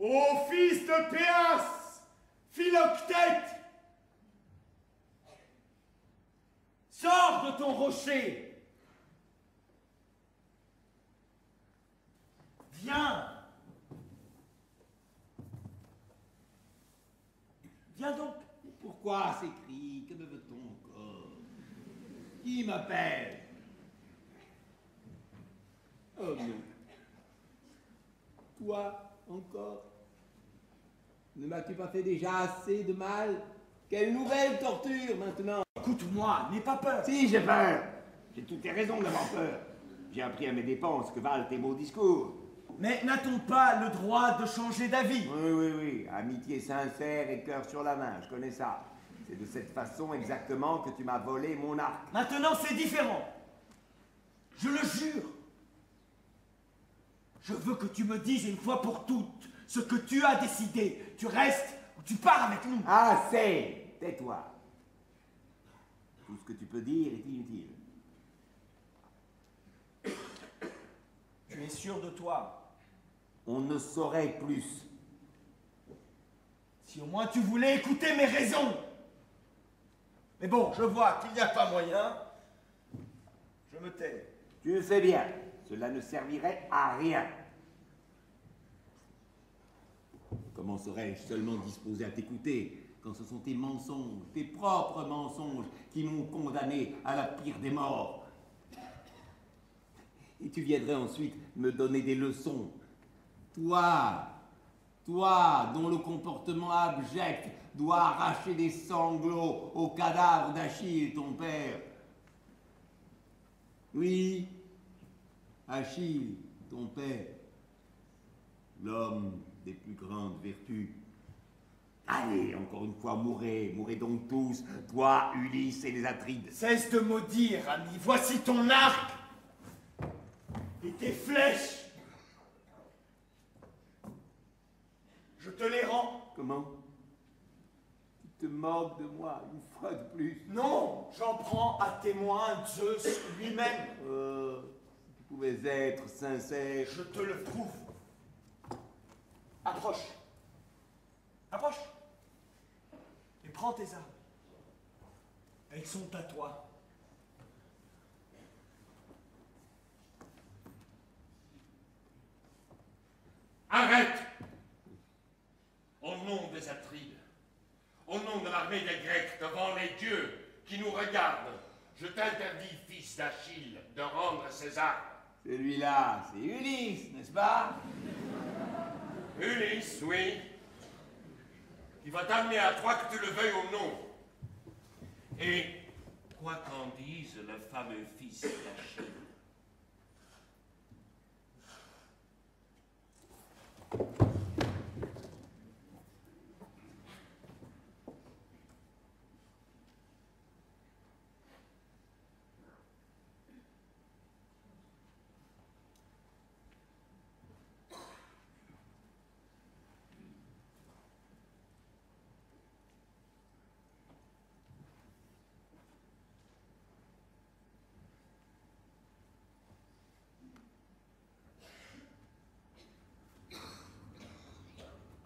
Ô fils de Péas, Philoctète, sors de ton rocher. Viens. Viens donc. Pourquoi ces cris? Que me veut-on encore? Qui m'appelle? Oh non. Toi, encore? Ne m'as-tu pas fait déjà assez de mal? Quelle nouvelle torture maintenant? Écoute-moi, n'aie pas peur. Si, j'ai peur. J'ai toutes les raisons d'avoir peur. J'ai appris à mes dépenses que valent tes beaux discours. Mais n'a-t-on pas le droit de changer d'avis? Oui, oui, oui. Amitié sincère et cœur sur la main, je connais ça. C'est de cette façon exactement que tu m'as volé mon arc. Maintenant, c'est différent. Je le jure. Je veux que tu me dises une fois pour toutes ce que tu as décidé. Tu restes ou tu pars avec nous. Assez! Tais-toi. Tout ce que tu peux dire est inutile. Tu es sûr de toi? On ne saurait plus. Si au moins tu voulais écouter mes raisons. Mais bon, je vois qu'il n'y a pas moyen. Je me tais. Tu le fais bien. Cela ne servirait à rien. Comment serais-je seulement disposé à t'écouter quand ce sont tes mensonges, tes propres mensonges, qui m'ont condamné à la pire des morts? Et tu viendrais ensuite me donner des leçons. Toi dont le comportement abject doit arracher des sanglots au cadavre d'Achille, ton père. Oui, Achille, ton père, l'homme des plus grandes vertus. Allez, encore une fois, mourez donc tous, toi, Ulysse et les Atrides. Cesse de maudire, ami. Voici ton arc et tes flèches. Je te les rends. Comment? Tu te moques de moi une fois de plus? Non, j'en prends à témoin Zeus lui-même. Si tu pouvais être sincère. Je te le prouve. Approche. Approche. Et prends tes armes. Elles sont à toi. Arrête! Au nom des Atrides, au nom de l'armée des Grecs, devant les dieux qui nous regardent, je t'interdis, fils d'Achille, de rendre ses armes. Celui-là, c'est Ulysse, n'est-ce pas? Ulysse, oui, qui va t'amener à toi que tu le veuilles ou non. Et quoi qu'en dise le fameux fils d'Achille,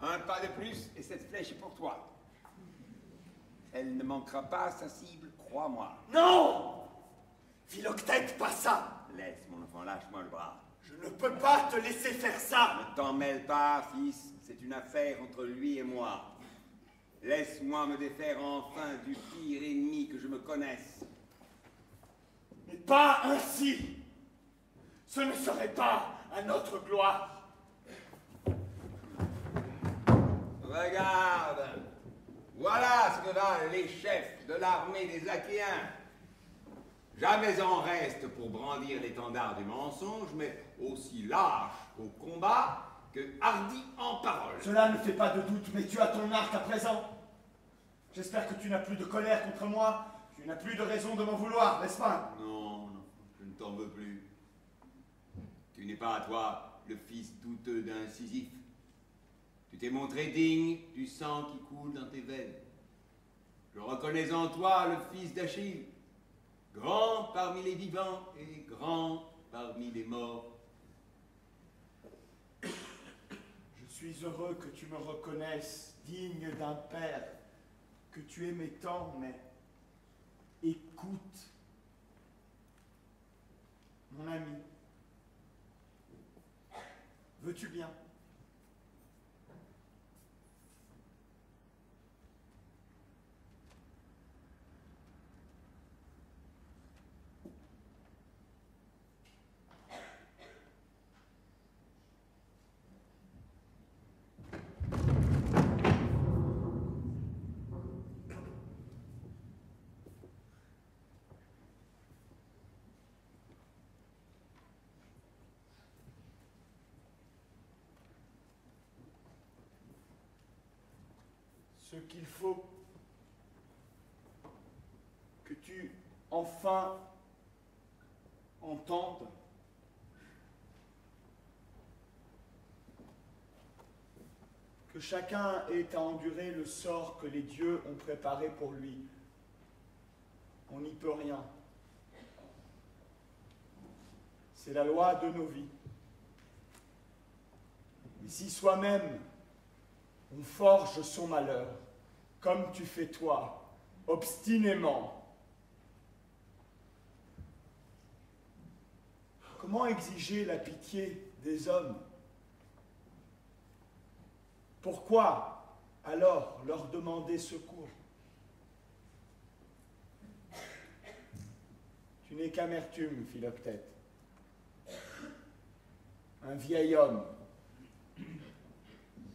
Un pas de plus et cette flèche est pour toi. Elle ne manquera pas à sa cible, crois-moi. Non! Philoctète, pas ça! Laisse, mon enfant, lâche-moi le bras. Je ne peux pas te laisser faire ça! Ne t'en mêle pas, fils, c'est une affaire entre lui et moi. Laisse-moi me défaire enfin du pire ennemi que je me connaisse. Mais pas ainsi! Ce ne serait pas à notre gloire! Regarde, voilà ce que valent les chefs de l'armée des Achéens. Jamais en reste pour brandir l'étendard du mensonge, mais aussi lâche au combat que hardi en parole. Cela ne fait pas de doute, mais tu as ton arc à présent. J'espère que tu n'as plus de colère contre moi. Tu n'as plus de raison de m'en vouloir, n'est-ce pas? Non, je ne t'en veux plus. Tu n'es pas, toi, le fils douteux d'un Sisyphe. Tu t'es montré digne du sang qui coule dans tes veines. Je reconnais en toi le fils d'Achille, grand parmi les vivants et grand parmi les morts. Je suis heureux que tu me reconnaisses digne d'un père, que tu aimes tant, mais écoute, mon ami, veux-tu bien? Ce qu'il faut que tu enfin entendes, que chacun ait à endurer le sort que les dieux ont préparé pour lui. On n'y peut rien. C'est la loi de nos vies. Et si soi-même, on forge son malheur, comme tu fais toi, obstinément, comment exiger la pitié des hommes? Pourquoi alors leur demander secours? Tu n'es qu'amertume, Philoctète. Un vieil homme,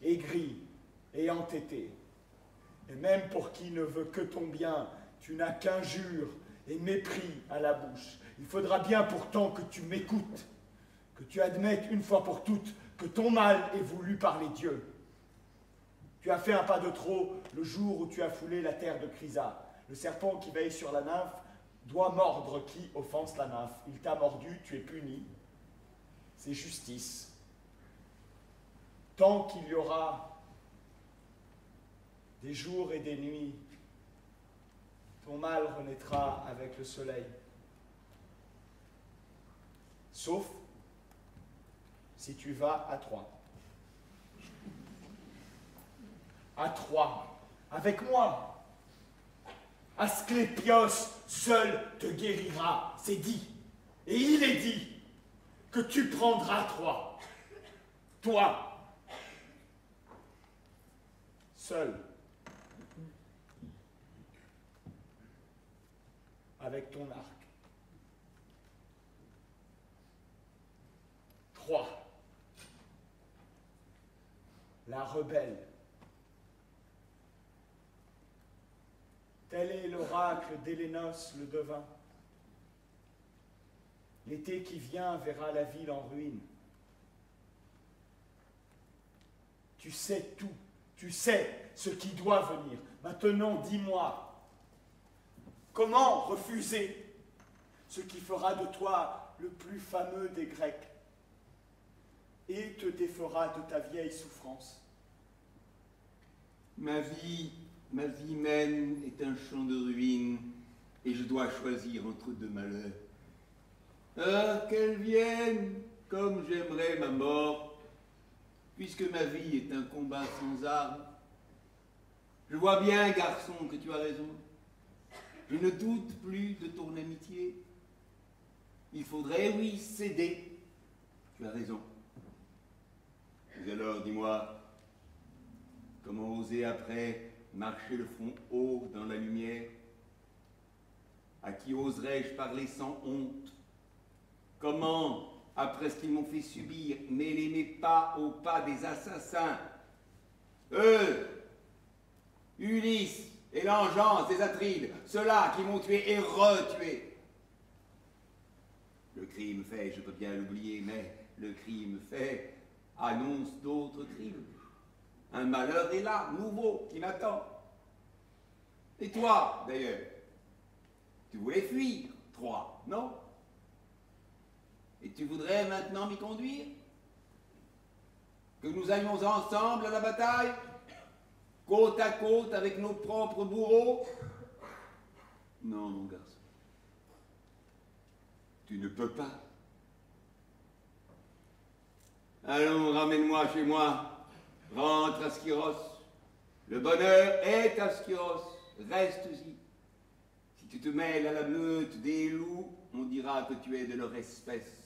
aigri et entêté. Et même pour qui ne veut que ton bien, tu n'as qu'injure et mépris à la bouche. Il faudra bien pourtant que tu m'écoutes, que tu admettes une fois pour toutes que ton mal est voulu par les dieux. Tu as fait un pas de trop le jour où tu as foulé la terre de Chrysa. Le serpent qui veille sur la nymphe doit mordre qui offense la nymphe. Il t'a mordu, tu es puni. C'est justice. Tant qu'il y aura des jours et des nuits, ton mal renaîtra avec le soleil. Sauf si tu vas à Troie. À Troie, avec moi. Asclépios seul te guérira, c'est dit. Et il est dit que tu prendras Troie. Toi. Seul. Avec ton arc. Troie. La rebelle. Tel est l'oracle d'Hélénos le devin. L'été qui vient verra la ville en ruine. Tu sais tout, tu sais ce qui doit venir. Maintenant, dis-moi, comment refuser ce qui fera de toi le plus fameux des Grecs et te défera de ta vieille souffrance? Ma vie même est un champ de ruines, et je dois choisir entre deux malheurs. Ah, qu'elle vienne, comme j'aimerais ma mort, puisque ma vie est un combat sans armes. Je vois bien, garçon, que tu as raison. Je ne doute plus de ton amitié. Il faudrait, oui, céder. Tu as raison. Mais alors, dis-moi, comment oser après marcher le front haut dans la lumière? À qui oserais-je parler sans honte? Comment, après ce qu'ils m'ont fait subir, mêler mes pas aux pas des assassins? Eux, Ulysse et l'engeance des Atrides, ceux-là qui m'ont tué et retué. Le crime fait, je peux bien l'oublier, mais le crime fait annonce d'autres crimes. Un malheur est là, nouveau, qui m'attend. Et toi, d'ailleurs, tu voulais fuir, Troie, non? Et tu voudrais maintenant m'y conduire? Que nous allions ensemble à la bataille, côte à côte avec nos propres bourreaux? Non, mon garçon. Tu ne peux pas. Allons, ramène-moi chez moi. Rentre à Skyros. Le bonheur est à Skyros. Reste-y. Si tu te mêles à la meute des loups, on dira que tu es de leur espèce.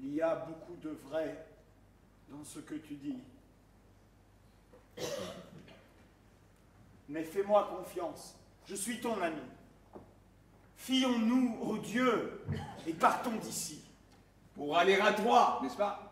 Il y a beaucoup de vrai dans ce que tu dis. Mais fais-moi confiance. Je suis ton ami. Fions-nous aux dieux et partons d'ici. Pour aller à Troie, n'est-ce pas?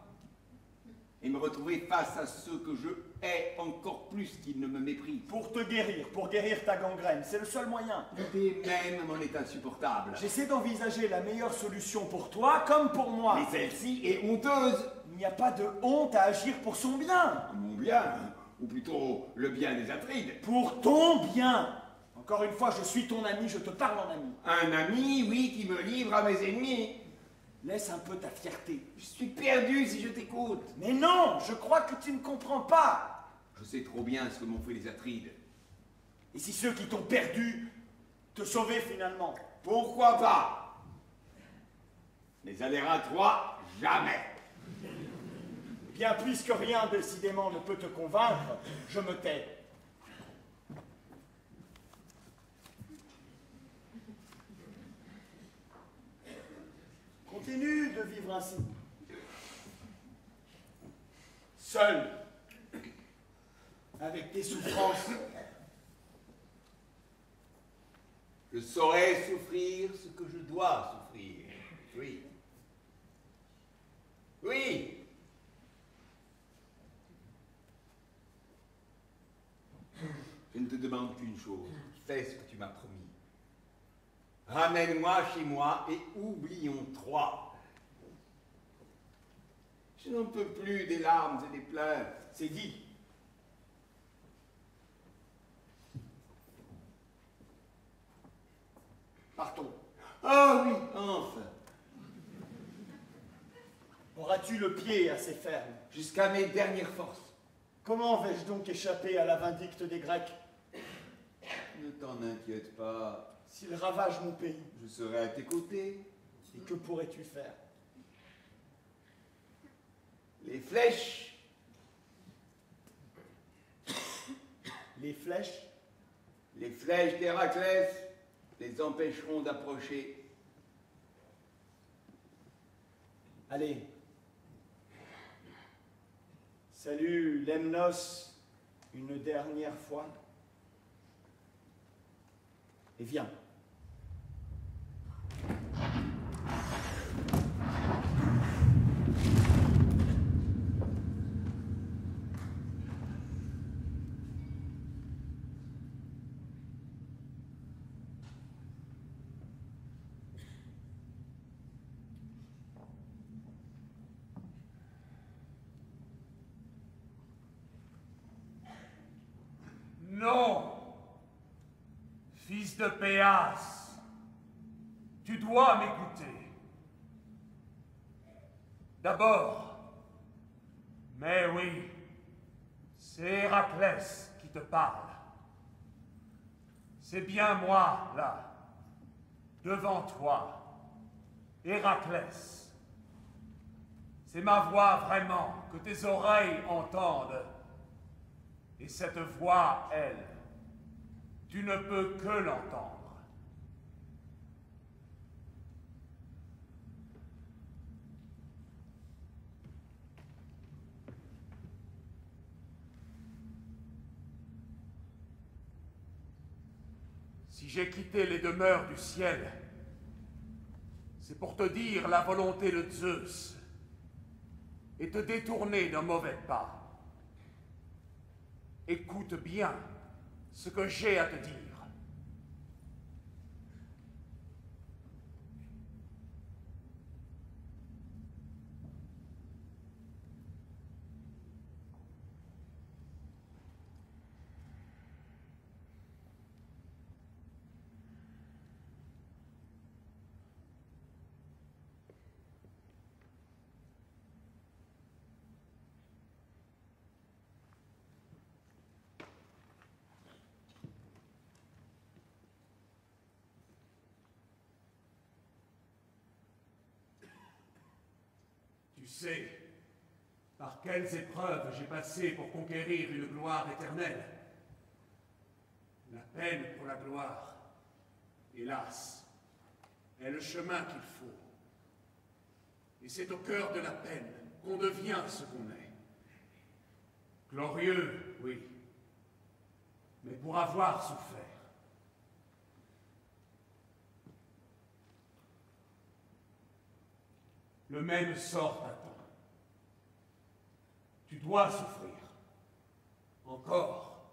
Et me retrouver face à ceux que je hais encore plus qu'ils ne me méprisent. Pour te guérir, pour guérir ta gangrène, c'est le seul moyen. L'idée même m'en est insupportable. J'essaie d'envisager la meilleure solution pour toi comme pour moi. Mais celle-ci est honteuse. Il n'y a pas de honte à agir pour son bien. Mon bien, ou plutôt le bien des Atrides. Pour ton bien. Encore une fois, je suis ton ami, je te parle en ami. Un ami, oui, qui me livre à mes ennemis. Laisse un peu ta fierté. Je suis perdu si je t'écoute. Mais non, je crois que tu ne comprends pas. Je sais trop bien ce que m'ont fait les Atrides. Et si ceux qui t'ont perdu te sauvaient finalement? Pourquoi pas? Mais aller à Troie, jamais. Eh bien, puisque rien décidément ne peut te convaincre, je me tais. Continue de vivre ainsi. Seul, avec tes souffrances. Je saurai souffrir ce que je dois souffrir. Oui. Oui. Je ne te demande qu'une chose. Fais ce que tu m'as promis. Ramène-moi chez moi et oublions Troie. Je n'en peux plus des larmes et des pleurs. C'est dit. Partons. Ah oui, enfin. Auras-tu le pied assez ferme? Jusqu'à mes dernières forces. Comment vais-je donc échapper à la vindicte des Grecs? Ne t'en inquiète pas. S'ils ravagent mon pays, Je serai à tes côtés. et que pourrais-tu faire? Les flèches. Les flèches? Les flèches d'Héraclès les empêcheront d'approcher. Allez. Salut Lemnos une dernière fois. Et viens. Non, fils de Péas, tu dois m'écouter. D'abord, mais oui, c'est Héraclès qui te parle. C'est bien moi, là, devant toi, Héraclès. C'est ma voix vraiment que tes oreilles entendent. Et cette voix, elle, tu ne peux que l'entendre. Si j'ai quitté les demeures du ciel, c'est pour te dire la volonté de Zeus et te détourner d'un mauvais pas. Écoute bien ce que j'ai à te dire. Tu sais par quelles épreuves j'ai passé pour conquérir une gloire éternelle. La peine pour la gloire, hélas, est le chemin qu'il faut. Et c'est au cœur de la peine qu'on devient ce qu'on est. Glorieux, oui, mais pour avoir souffert. Le même sort t'attend. Tu dois souffrir. Encore.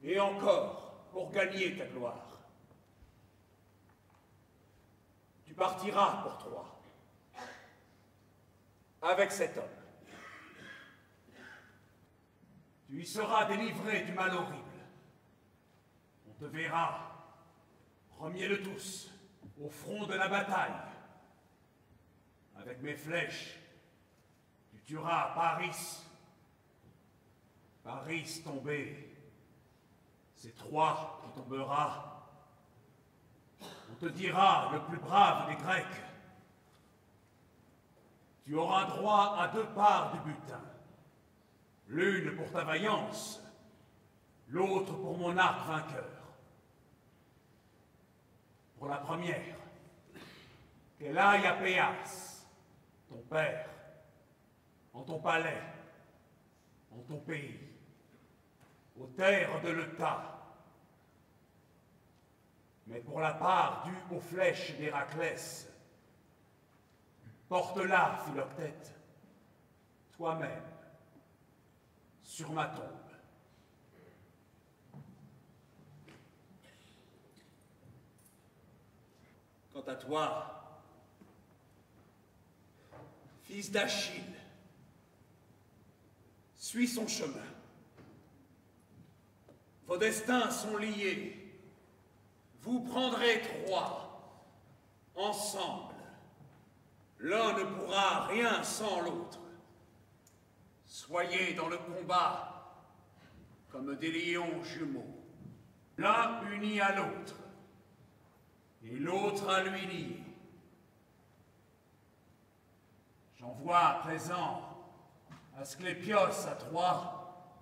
Et encore pour gagner ta gloire. Tu partiras pour Troie. Avec cet homme. Tu y seras délivré du mal horrible. On te verra, premier de tous, au front de la bataille. Avec mes flèches, tu tueras Paris. Paris tombé, C'est Troie qui tombera. On te dira le plus brave des Grecs. Tu auras droit à 2 parts du butin. L'une pour ta vaillance, l'autre pour mon arc vainqueur. Pour la première, qu'elle aille à Péas, ton père, en ton palais, en ton pays, aux terres de l'Euta. Mais pour la part due aux flèches d'Héraclès, porte-la, Philoctète, toi-même, sur ma tombe. Quant à toi, fils d'Achille, suis son chemin. Vos destins sont liés. Vous prendrez Troie, ensemble. L'un ne pourra rien sans l'autre. Soyez dans le combat comme des lions jumeaux, l'un uni à l'autre, et l'autre à lui lié. J'envoie à présent Asclépios à Troie,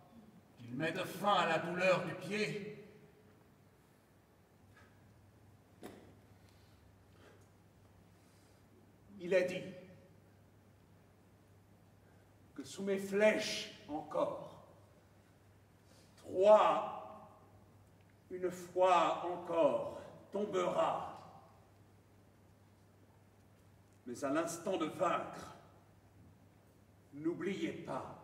qu'il mette fin à la douleur du pied. Il est dit que sous mes flèches encore, Troie, une fois encore, tombera. Mais à l'instant de vaincre, n'oubliez pas,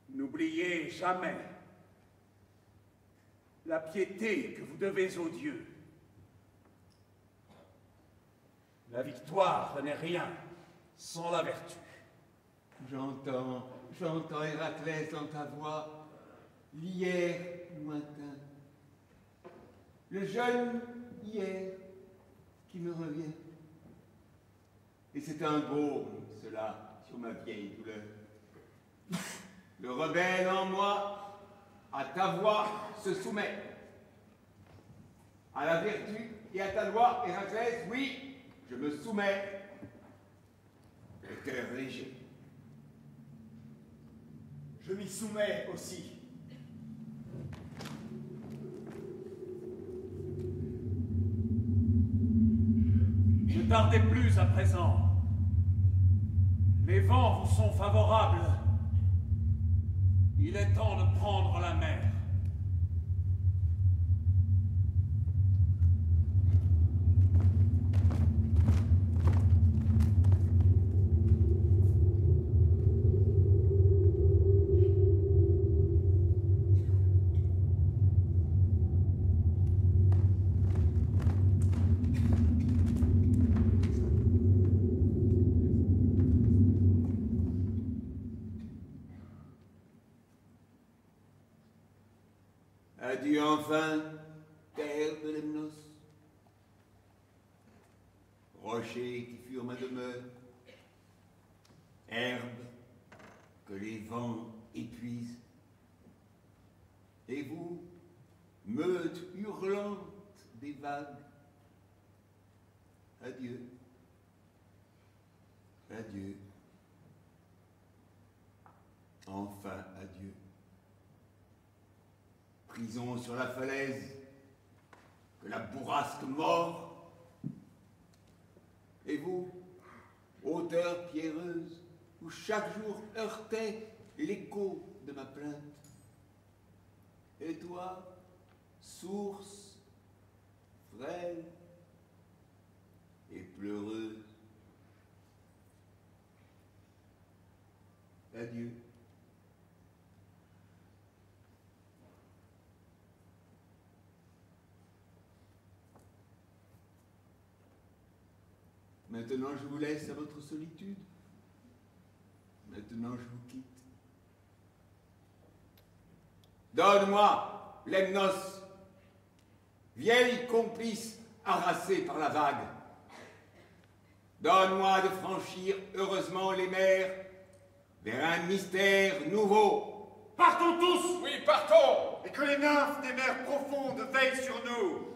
n'oubliez jamais la piété que vous devez aux dieux. La victoire n'est rien sans la vertu. J'entends Héraclès dans ta voix, l'hier lointain. Le jeune hier qui me revient. Et c'est un baume, cela, sur ma vieille douleur. Le rebelle en moi, à ta voix, se soumet. À la vertu et à ta loi, Héraclès, oui, je me soumets. Le cœur léger. Je m'y soumets aussi. Ne tardez plus à présent. Les vents vous sont favorables. Il est temps de prendre la mer. Adieu enfin, terre de Lemnos, rochers qui furent ma demeure, herbes que les vents épuisent, et vous, meute hurlante des vagues, adieu, adieu, enfin adieu. Prison sur la falaise, que la bourrasque mord. Et vous, hauteur pierreuse, où chaque jour heurtait l'écho de ma plainte. Et toi, source, frêle et pleureuse. Adieu. Maintenant, je vous laisse à votre solitude. Maintenant, je vous quitte. Donne-moi, Lemnos, vieille complice harassée par la vague. Donne-moi de franchir heureusement les mers vers un mystère nouveau Partons tous! Oui, partons! Et que les nymphes des mers profondes veillent sur nous.